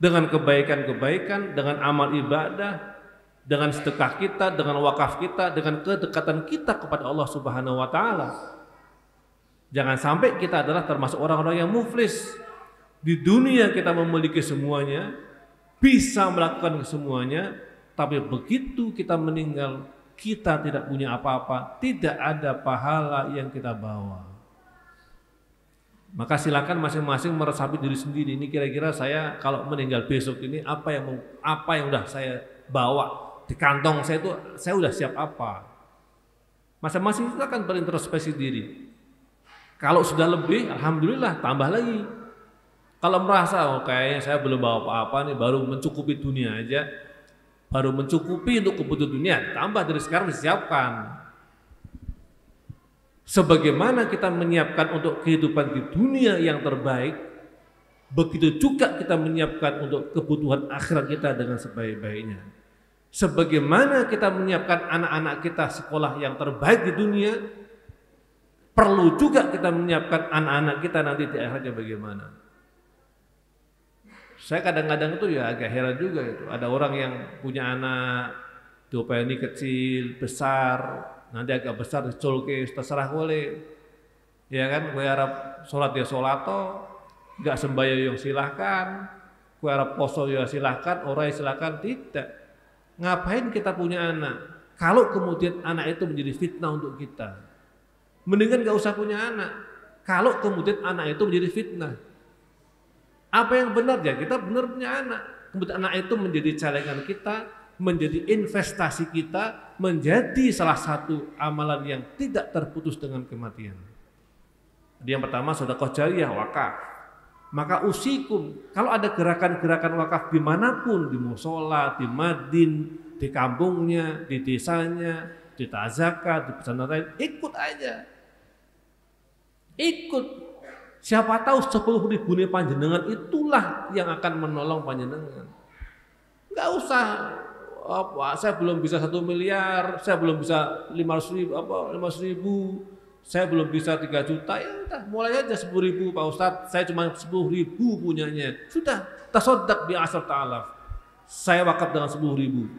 Dengan kebaikan-kebaikan, dengan amal ibadah, dengan sedekah kita, dengan wakaf kita, dengan kedekatan kita kepada Allah Subhanahu wa taala. Jangan sampai kita adalah termasuk orang-orang yang muflis. Di dunia kita memiliki semuanya, bisa melakukan semuanya, tapi begitu kita meninggal, kita tidak punya apa-apa, tidak ada pahala yang kita bawa. Maka silakan masing-masing meresapi diri sendiri. Ini kira-kira saya kalau meninggal besok ini apa yang udah saya bawa di kantong saya itu, saya udah siap apa? Masing-masing kita akan berintrospeksi diri. Kalau sudah lebih, alhamdulillah tambah lagi. Kalau merasa kayaknya saya belum bawa apa-apa nih, baru mencukupi dunia aja, baru mencukupi untuk kebutuhan dunia, tambah dari sekarang disiapkan. Sebagaimana kita menyiapkan untuk kehidupan di dunia yang terbaik, begitu juga kita menyiapkan untuk kebutuhan akhirat kita dengan sebaik-baiknya. Sebagaimana kita menyiapkan anak-anak kita sekolah yang terbaik di dunia, perlu juga kita menyiapkan anak-anak kita nanti di akhiratnya bagaimana. Saya kadang-kadang itu ya agak heran juga itu. Ada orang yang punya anak, ini kecil, besar, nanti agak besar diculke, terserah boleh. Ya kan, gue harap sholat ya sholat toh, nggak sembahyang yang silahkan, gue harap poso ya silahkan, orang ya silahkan, tidak. Ngapain kita punya anak? Kalau kemudian anak itu menjadi fitnah untuk kita, mendingan nggak usah punya anak. Kalau kemudian anak itu menjadi fitnah, apa yang benar ya kita benar punya anak. Kemudian anak itu menjadi celengan kita, menjadi investasi kita, menjadi salah satu amalan yang tidak terputus dengan kematian. Jadi yang pertama sedekah jariyah, wakaf. Maka usikum, kalau ada gerakan-gerakan wakaf dimanapun, di musola, di madin, di kampungnya, di desanya, di zakat, di pesantren, ikut aja. Ikut. Siapa tahu 10.000 nih panjenengan itulah yang akan menolong panjenengan. Enggak usah saya belum bisa 1 miliar, saya belum bisa 500.000, saya belum bisa 3 juta, ya udah mulai aja 10.000 Pak Ustadz, saya cuma 10.000 punyanya. Sudah, tasaddaq bi 10.000. Saya wakaf dengan 10.000.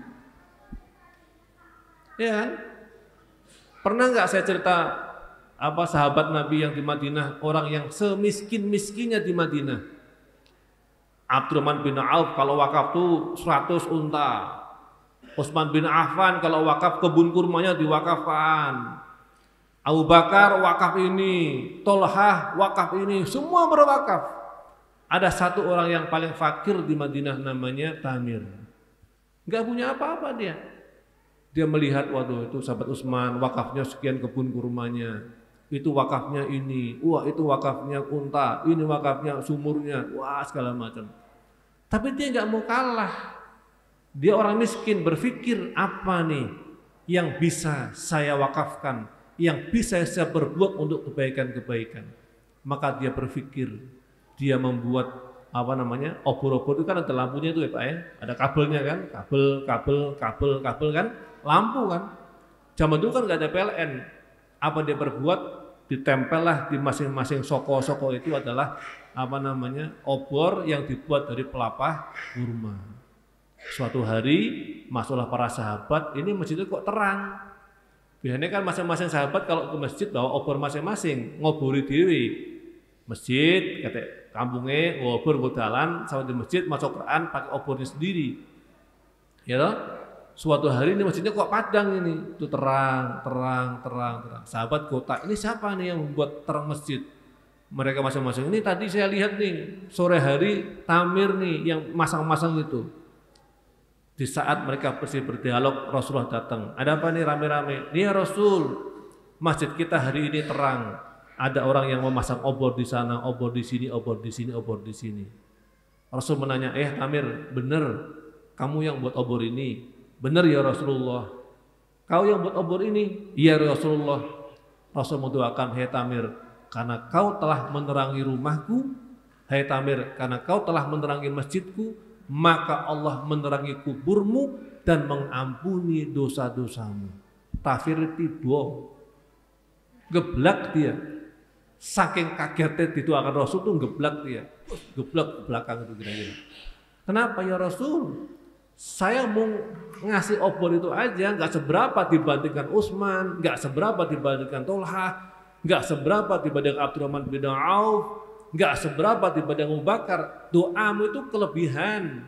Ya kan? Pernah nggak saya cerita sahabat Nabi yang di Madinah, orang yang semiskin-miskinnya di Madinah. Abdurrahman bin Auf kalau wakaf tuh 100 unta. Utsman bin Affan kalau wakaf kebun kurmanya diwakafkan. Abu Bakar wakaf ini, Tolhah wakaf ini, semua berwakaf. Ada satu orang yang paling fakir di Madinah namanya Tamir. Enggak punya apa-apa dia. Dia melihat, waduh itu sahabat Utsman wakafnya sekian kebun kurmanya. Itu wakafnya ini, wah itu wakafnya unta, ini wakafnya sumurnya, wah segala macam. Tapi dia enggak mau kalah. Dia orang miskin berpikir apa nih yang bisa saya wakafkan, yang bisa saya berbuat untuk kebaikan-kebaikan. Maka dia berpikir, dia membuat obor-obor itu kan ada lampunya itu ya Pak ya, ada kabelnya kan, kabel kan, lampu kan. Zaman dulu kan nggak ada PLN. Apa dia berbuat? Ditempellah di masing-masing soko-soko itu adalah obor yang dibuat dari pelepah kurma. Suatu hari masuklah para sahabat, ini masjid itu kok terang. Biasanya kan masing-masing sahabat kalau ke masjid bawa obor masing-masing, ngobori diri. Masjid, kata kampungnya, ngobor dalan, sampai di masjid, masuk Quran, pakai obornya sendiri. Ya toh? Suatu hari ini masjidnya kok padang ini, itu terang. Sahabat kota, ini siapa nih yang membuat terang masjid? Mereka masing-masing, ini tadi saya lihat nih, sore hari Tamir nih yang masang-masang itu. Di saat mereka bersih berdialog, Rasulullah datang. Ada apa nih rame-rame? Ya Rasul, masjid kita hari ini terang. Ada orang yang memasang obor di sana, obor di sini, obor di sini, obor di sini. Rasul menanya, Tamir, benar kamu yang buat obor ini? Benar ya Rasulullah. Kau yang buat obor ini? Iya Rasulullah. Rasul mendoakan, Tamir, karena kau telah menerangi rumahku. Tamir, karena kau telah menerangi masjidku, maka Allah menerangi kuburmu dan mengampuni dosa-dosamu. Tafsir tiba, geblak dia. Saking kagetnya didoakan Rasul tuh geblak dia, geblak ke belakang itu kira-kira. Kenapa ya Rasul? Saya mau ngasih obor itu aja, nggak seberapa dibandingkan Utsman, nggak seberapa dibandingkan Tolhah, nggak seberapa dibandingkan Abdurrahman bin Auf, nggak seberapa dibanding Abu Bakar. Doamu itu kelebihan.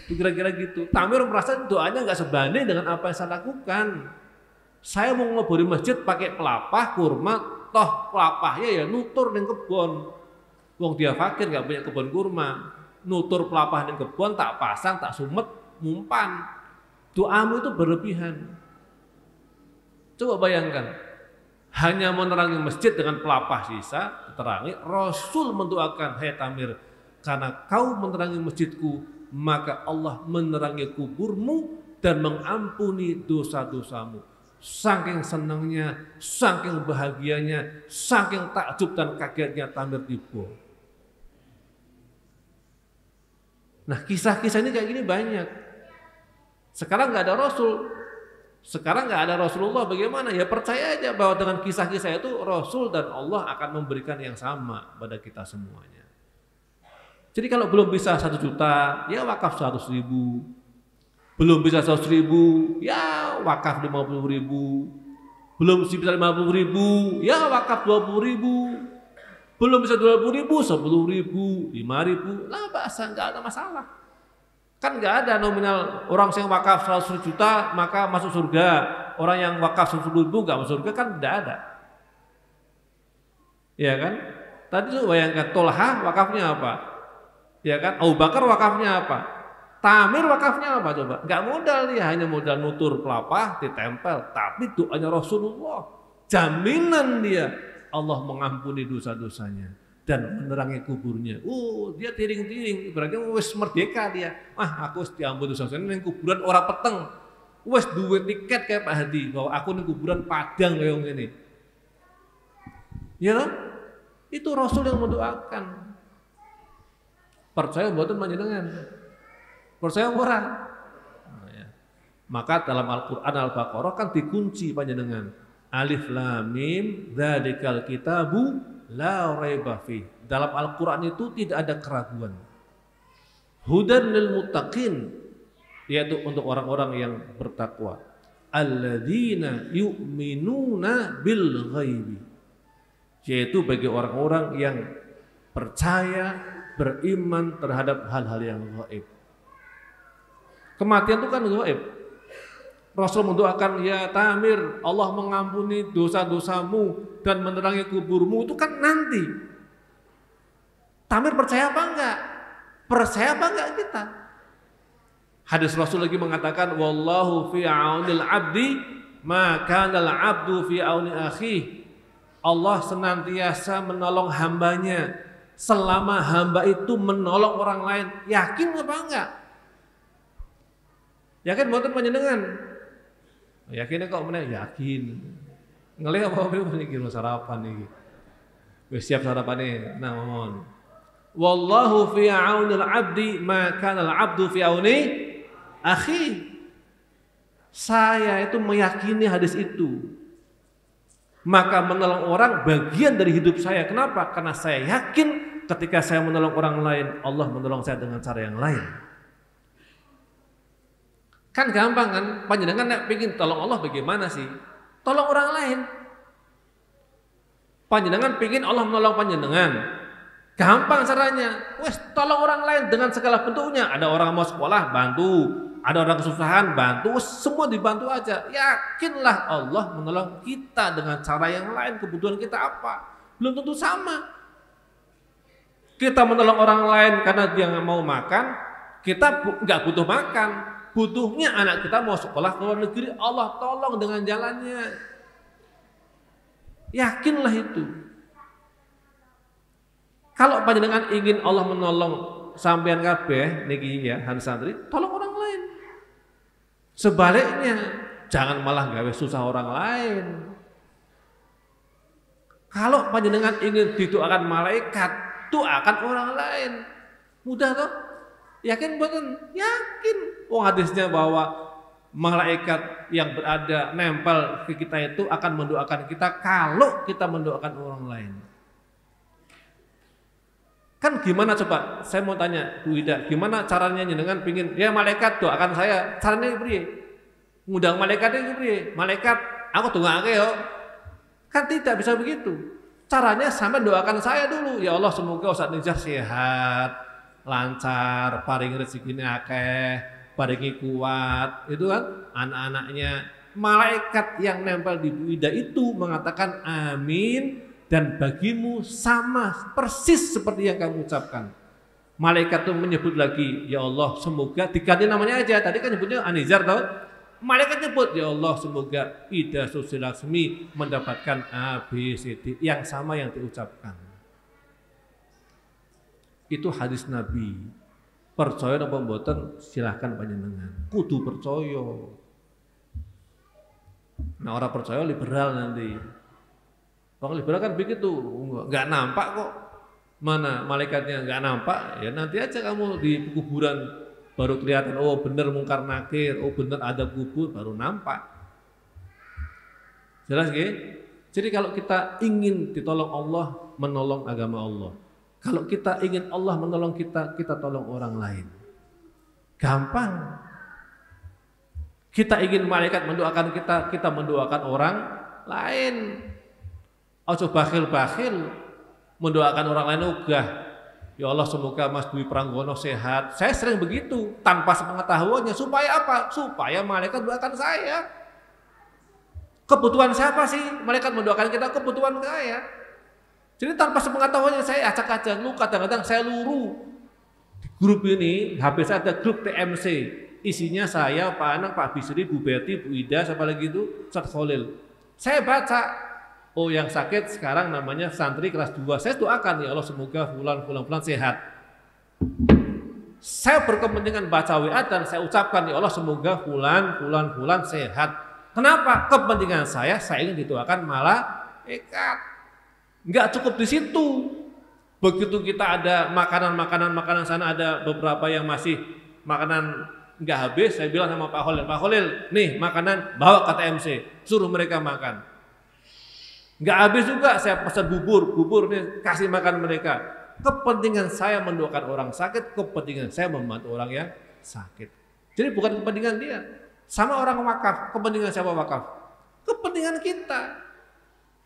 Itu kira-kira gitu. Tamir merasa doanya nggak sebanding dengan apa yang saya lakukan. Saya mau ngobori masjid pakai pelapah kurma, toh pelapahnya ya nutur ning kebon. Wong dia fakir nggak punya kebun kurma, nutur pelapah ning kebon tak pasang, tak sumet, mumpan. Doamu itu berlebihan. Coba bayangkan. Hanya menerangi masjid dengan pelapah sisa, diterangi. Rasul mendoakan, Tamir, karena kau menerangi masjidku, maka Allah menerangi kuburmu dan mengampuni dosa-dosamu. Saking senangnya, saking bahagianya, saking takjub dan kagetnya Tamir tiba. Nah kisah-kisah ini kayak gini banyak. Sekarang nggak ada Rasul, Sekarang nggak ada Rasulullah, bagaimana? Ya percaya aja bahwa dengan kisah-kisah itu Rasul dan Allah akan memberikan yang sama pada kita semuanya. Jadi kalau belum bisa 1 juta, ya wakaf 100.000. Belum bisa 100.000, ya wakaf 50.000. Belum bisa 50.000, ya wakaf 20.000. Belum bisa 20.000, 10.000, 5.000, lah bahasa nggak ada masalah. Kan nggak ada nominal orang yang wakaf 100 juta maka masuk surga, orang yang wakaf 10.000 nggak masuk surga, kan tidak ada. Ya kan? Tadi tuh bayangkan Tolha wakafnya apa? Ya kan? Abu Bakar wakafnya apa? Tamir wakafnya apa coba? Nggak modal dia, hanya modal nutur pelapah ditempel, tapi doanya Rasulullah, jaminan dia Allah mengampuni dosa-dosanya dan menerangi kuburnya. Dia tiring-tiring, berarti wis merdeka dia. Aku wis diampuni dosa-dosanya ning kuburan ora peteng. Wis duwe tiket kayak Pak Hadi bahwa aku ning kuburan padang kayak ngene. Ya toh? Itu Rasul yang mendoakan. Percaya mboten panjenengan? Percaya ora? Maka dalam Al-Qur'an Al-Baqarah kan dikunci panjenengan. Alif lam mim dzalikal kitabu la raiba fi. Dalam Al-Qur'an itu tidak ada keraguan. Hudan lil muttaqin, yaitu untuk orang-orang yang bertakwa. Alladzina yu'minuna bil ghaibi, yaitu bagi orang-orang yang percaya, beriman terhadap hal-hal yang gaib. Kematian itu kan gaib. Rasul mendoakan, ya Tamir, Allah mengampuni dosa-dosamu dan menerangi kuburmu, itu kan nanti. Tamir percaya apa enggak? Percaya apa enggak kita? Hadis Rasul lagi mengatakan, wallahu fi aunil abdi ma kana al abdu fi auni akhi. Allah senantiasa menolong hambanya selama hamba itu menolong orang lain. Yakin apa enggak? Yakin mboten panjenengan? Yakin kok meneh? Yakin. Ngelih apa iki sarapan iki. Wis siap sarapane. Nah, mohon. Wallahu fi aunil abdi ma kana al abdu fi auni akhi. Saya itu meyakini hadis itu. Maka menolong orang bagian dari hidup saya. Kenapa? Karena saya yakin ketika saya menolong orang lain, Allah menolong saya dengan cara yang lain. Kan gampang kan? Panjenengan nek pengin tolong Allah bagaimana sih? Tolong orang lain. Panjenengan pengin Allah menolong panjenengan. Gampang caranya. Wes tolong orang lain dengan segala bentuknya. Ada orang mau sekolah, bantu. Ada orang kesusahan, bantu, semua dibantu aja. Yakinlah Allah menolong kita dengan cara yang lain. Kebutuhan kita apa? Belum tentu sama. Kita menolong orang lain karena dia nggak mau makan, kita nggak butuh makan. Butuhnya anak kita mau sekolah ke luar negeri, Allah tolong dengan jalannya. Yakinlah itu. Kalau panjenengan ingin Allah menolong sampean kabeh niki ya han santri, tolong orang lain. Sebaliknya, jangan malah gawe susah orang lain. Kalau panjenengan ingin didoakan malaikat, doakan orang lain. Mudah toh? Yakin mboten? Yakin. Hadisnya bahwa malaikat yang berada nempel ke kita itu akan mendoakan kita kalau kita mendoakan orang lain. Kan gimana coba? Saya mau tanya Bu Ida, gimana caranya jenengan pingin ya malaikat doakan saya? Caranya piye? Ngundang malaikat itu piye? Malaikat, aku dongaake yo. Kan tidak bisa begitu. Caranya sampai doakan saya dulu. Ya Allah, semoga Ustaz Nizar sehat, lancar, paring rezekinya akeh, paringi kuat. Itu kan anak-anaknya. Malaikat yang nempel di Bu Ida itu mengatakan amin. Dan bagimu sama persis seperti yang kamu ucapkan. Malaikat itu menyebut lagi, ya Allah semoga diganti namanya aja. Tadi kan nyebutnya Anizar tau. Malaikat nyebut, ya Allah semoga Ida Susilaksmi mendapatkan A, B, C, D yang sama yang diucapkan. Itu hadis Nabi. Percaya napa mboten silahkan panjenengan. Kudu percaya. Nah orang percaya liberal nanti. Orang liberal kan begitu, nggak nampak kok. Mana malaikatnya nggak nampak, ya nanti aja kamu di kuburan baru kelihatan. Oh bener mungkar nakir, oh bener ada kubur baru nampak. Jelas nggih? Jadi kalau kita ingin ditolong Allah, menolong agama Allah. Kalau kita ingin Allah menolong kita, kita tolong orang lain. Gampang. Kita ingin malaikat mendoakan kita, kita mendoakan orang lain. Ojo bakhil-bakhil mendoakan orang lain ogah. Ya Allah, semoga Mas Dwi Pranggono sehat. Saya sering begitu tanpa sepengetahuannya. Supaya apa? Supaya malaikat doakan saya. Kebutuhan siapa sih? Malaikat mendoakan kita, kebutuhan saya. Jadi tanpa sepengetahuannya saya acak-acak. Kadang-kadang saya luru. Di grup ini, habis ada grup TMC. Isinya saya, Pak Anang, Pak Bisri, Bu Betty, Bu Ida, siapa lagi itu? Ustaz Khalil. Saya baca, oh yang sakit sekarang namanya santri kelas 2. Saya doakan, ya Allah semoga fulan sehat. Saya berkepentingan baca WA dan saya ucapkan, ya Allah semoga fulan sehat. Kenapa? Kepentingan saya ingin didoakan malaikat. Enggak cukup di situ. Begitu kita ada makanan sana, ada beberapa yang masih makanan enggak habis, saya bilang sama Pak Khalil, nih makanan bawa ke TMC, suruh mereka makan. Enggak habis juga, saya pesan bubur nih kasih makan mereka. Kepentingan saya mendoakan orang sakit, kepentingan saya membantu orang yang sakit. Jadi bukan kepentingan dia. Sama orang wakaf, kepentingan siapa wakaf? Kepentingan kita.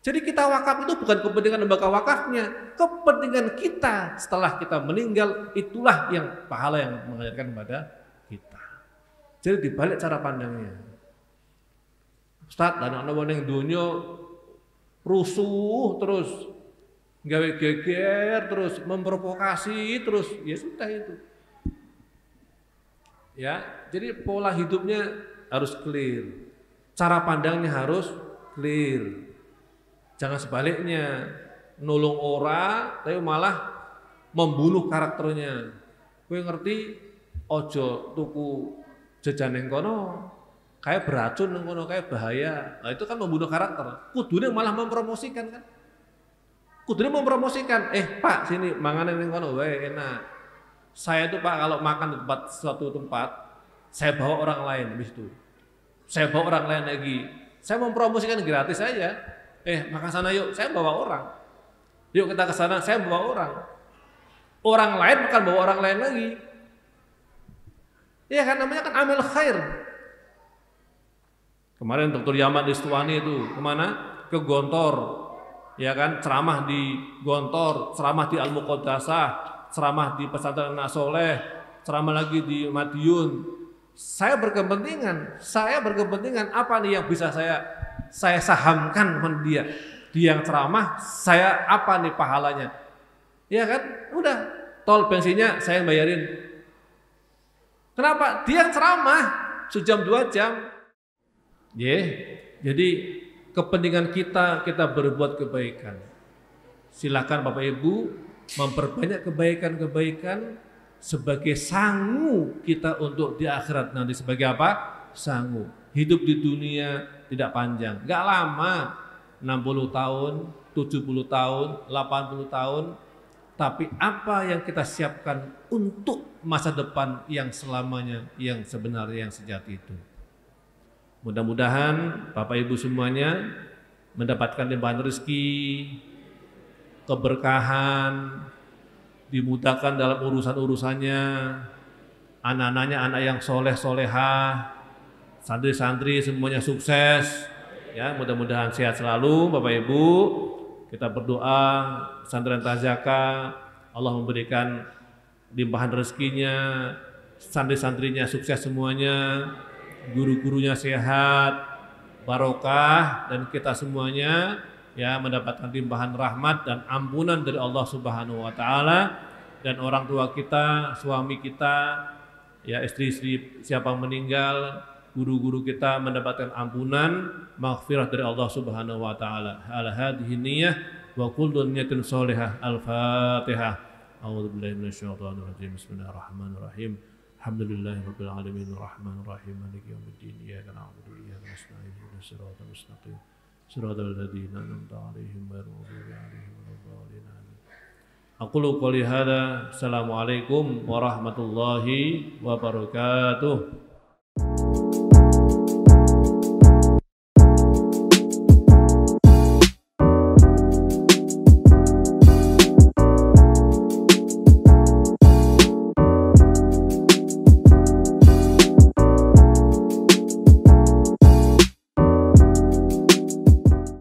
Jadi kita wakaf itu bukan kepentingan lembaga wakafnya, kepentingan kita setelah kita meninggal, itulah yang pahala yang mengajarkan kepada kita. Jadi dibalik cara pandangnya. Ustaz, anak-anak yang dunia rusuh terus, gawe geger terus, memprovokasi terus, ya sudah itu. Ya, jadi pola hidupnya harus clear, cara pandangnya harus clear. Jangan sebaliknya, nolong orang tapi malah membunuh karakternya. Kowe ngerti, ojo tuku jajan yang kono, kayak beracun yang kono, kayak bahaya. Nah, itu kan membunuh karakter. Kudunya malah mempromosikan kan. Kudunya mempromosikan, Pak sini manganan yang kono, wae enak. Saya tuh Pak kalau makan di suatu tempat, saya bawa orang lain habis itu. Saya bawa orang lain lagi. Saya mempromosikan gratis saja. Makan sana yuk, saya bawa orang. Yuk kita ke sana, saya bawa orang. Orang lain bukan bawa orang lain lagi. Ya kan namanya kan amil khair. Kemarin Dr. Yaman Istuwani itu kemana? Ke Gontor. Ya kan, ceramah di Gontor, ceramah di Al-Muqaddasah, ceramah di Pesantren Anak Soleh, ceramah lagi di Madiun. Saya berkepentingan apa nih yang bisa saya sahamkan sama dia yang ceramah, saya apa nih pahalanya, ya kan, udah tol bensinnya saya bayarin. Kenapa? Dia ceramah sejam 2 jam. Jadi kepentingan kita berbuat kebaikan. Silakan Bapak Ibu memperbanyak kebaikan sebagai sangu kita untuk di akhirat nanti. Sebagai apa? Sangu. Hidup di dunia tidak panjang, nggak lama, 60 tahun, 70 tahun, 80 tahun, tapi apa yang kita siapkan untuk masa depan yang selamanya, yang sebenarnya, yang sejati itu. Mudah-mudahan Bapak Ibu semuanya mendapatkan limpahan rezeki, keberkahan, dimudahkan dalam urusan-urusannya, anak-anaknya anak yang soleh-solehah, santri-santri semuanya sukses, ya mudah-mudahan sehat selalu Bapak Ibu. Kita berdoa pesantren Tazaka, Allah memberikan limpahan rezekinya, santri-santrinya sukses semuanya, guru-gurunya sehat, barokah, dan kita semuanya ya mendapatkan limpahan rahmat dan ampunan dari Allah Subhanahu wa taala, dan orang tua kita, suami kita, ya istri-istri siapa meninggal, guru-guru kita mendapatkan ampunan, maghfirah dari Allah Subhanahu wa taala. Ala hadhihi niyyah wa kullu niyatin shalihah. Al-Fatihah. A'udzubillahi minasyaitonir rajim. Bismillahirrahmanirrahim. Alhamdulillahirabbil alamin arrahmanir rahim maliki yaumiddin. Iyyaka na'budu wa iyyaka nasta'in. Ihdinas siratal mustaqim. Shiratal ladzina an'amta 'alaihim ghairil maghdubi 'alaihim waladdallin. Aqulu qouli hadza. Assalamualaikum warahmatullahi wabarakatuh.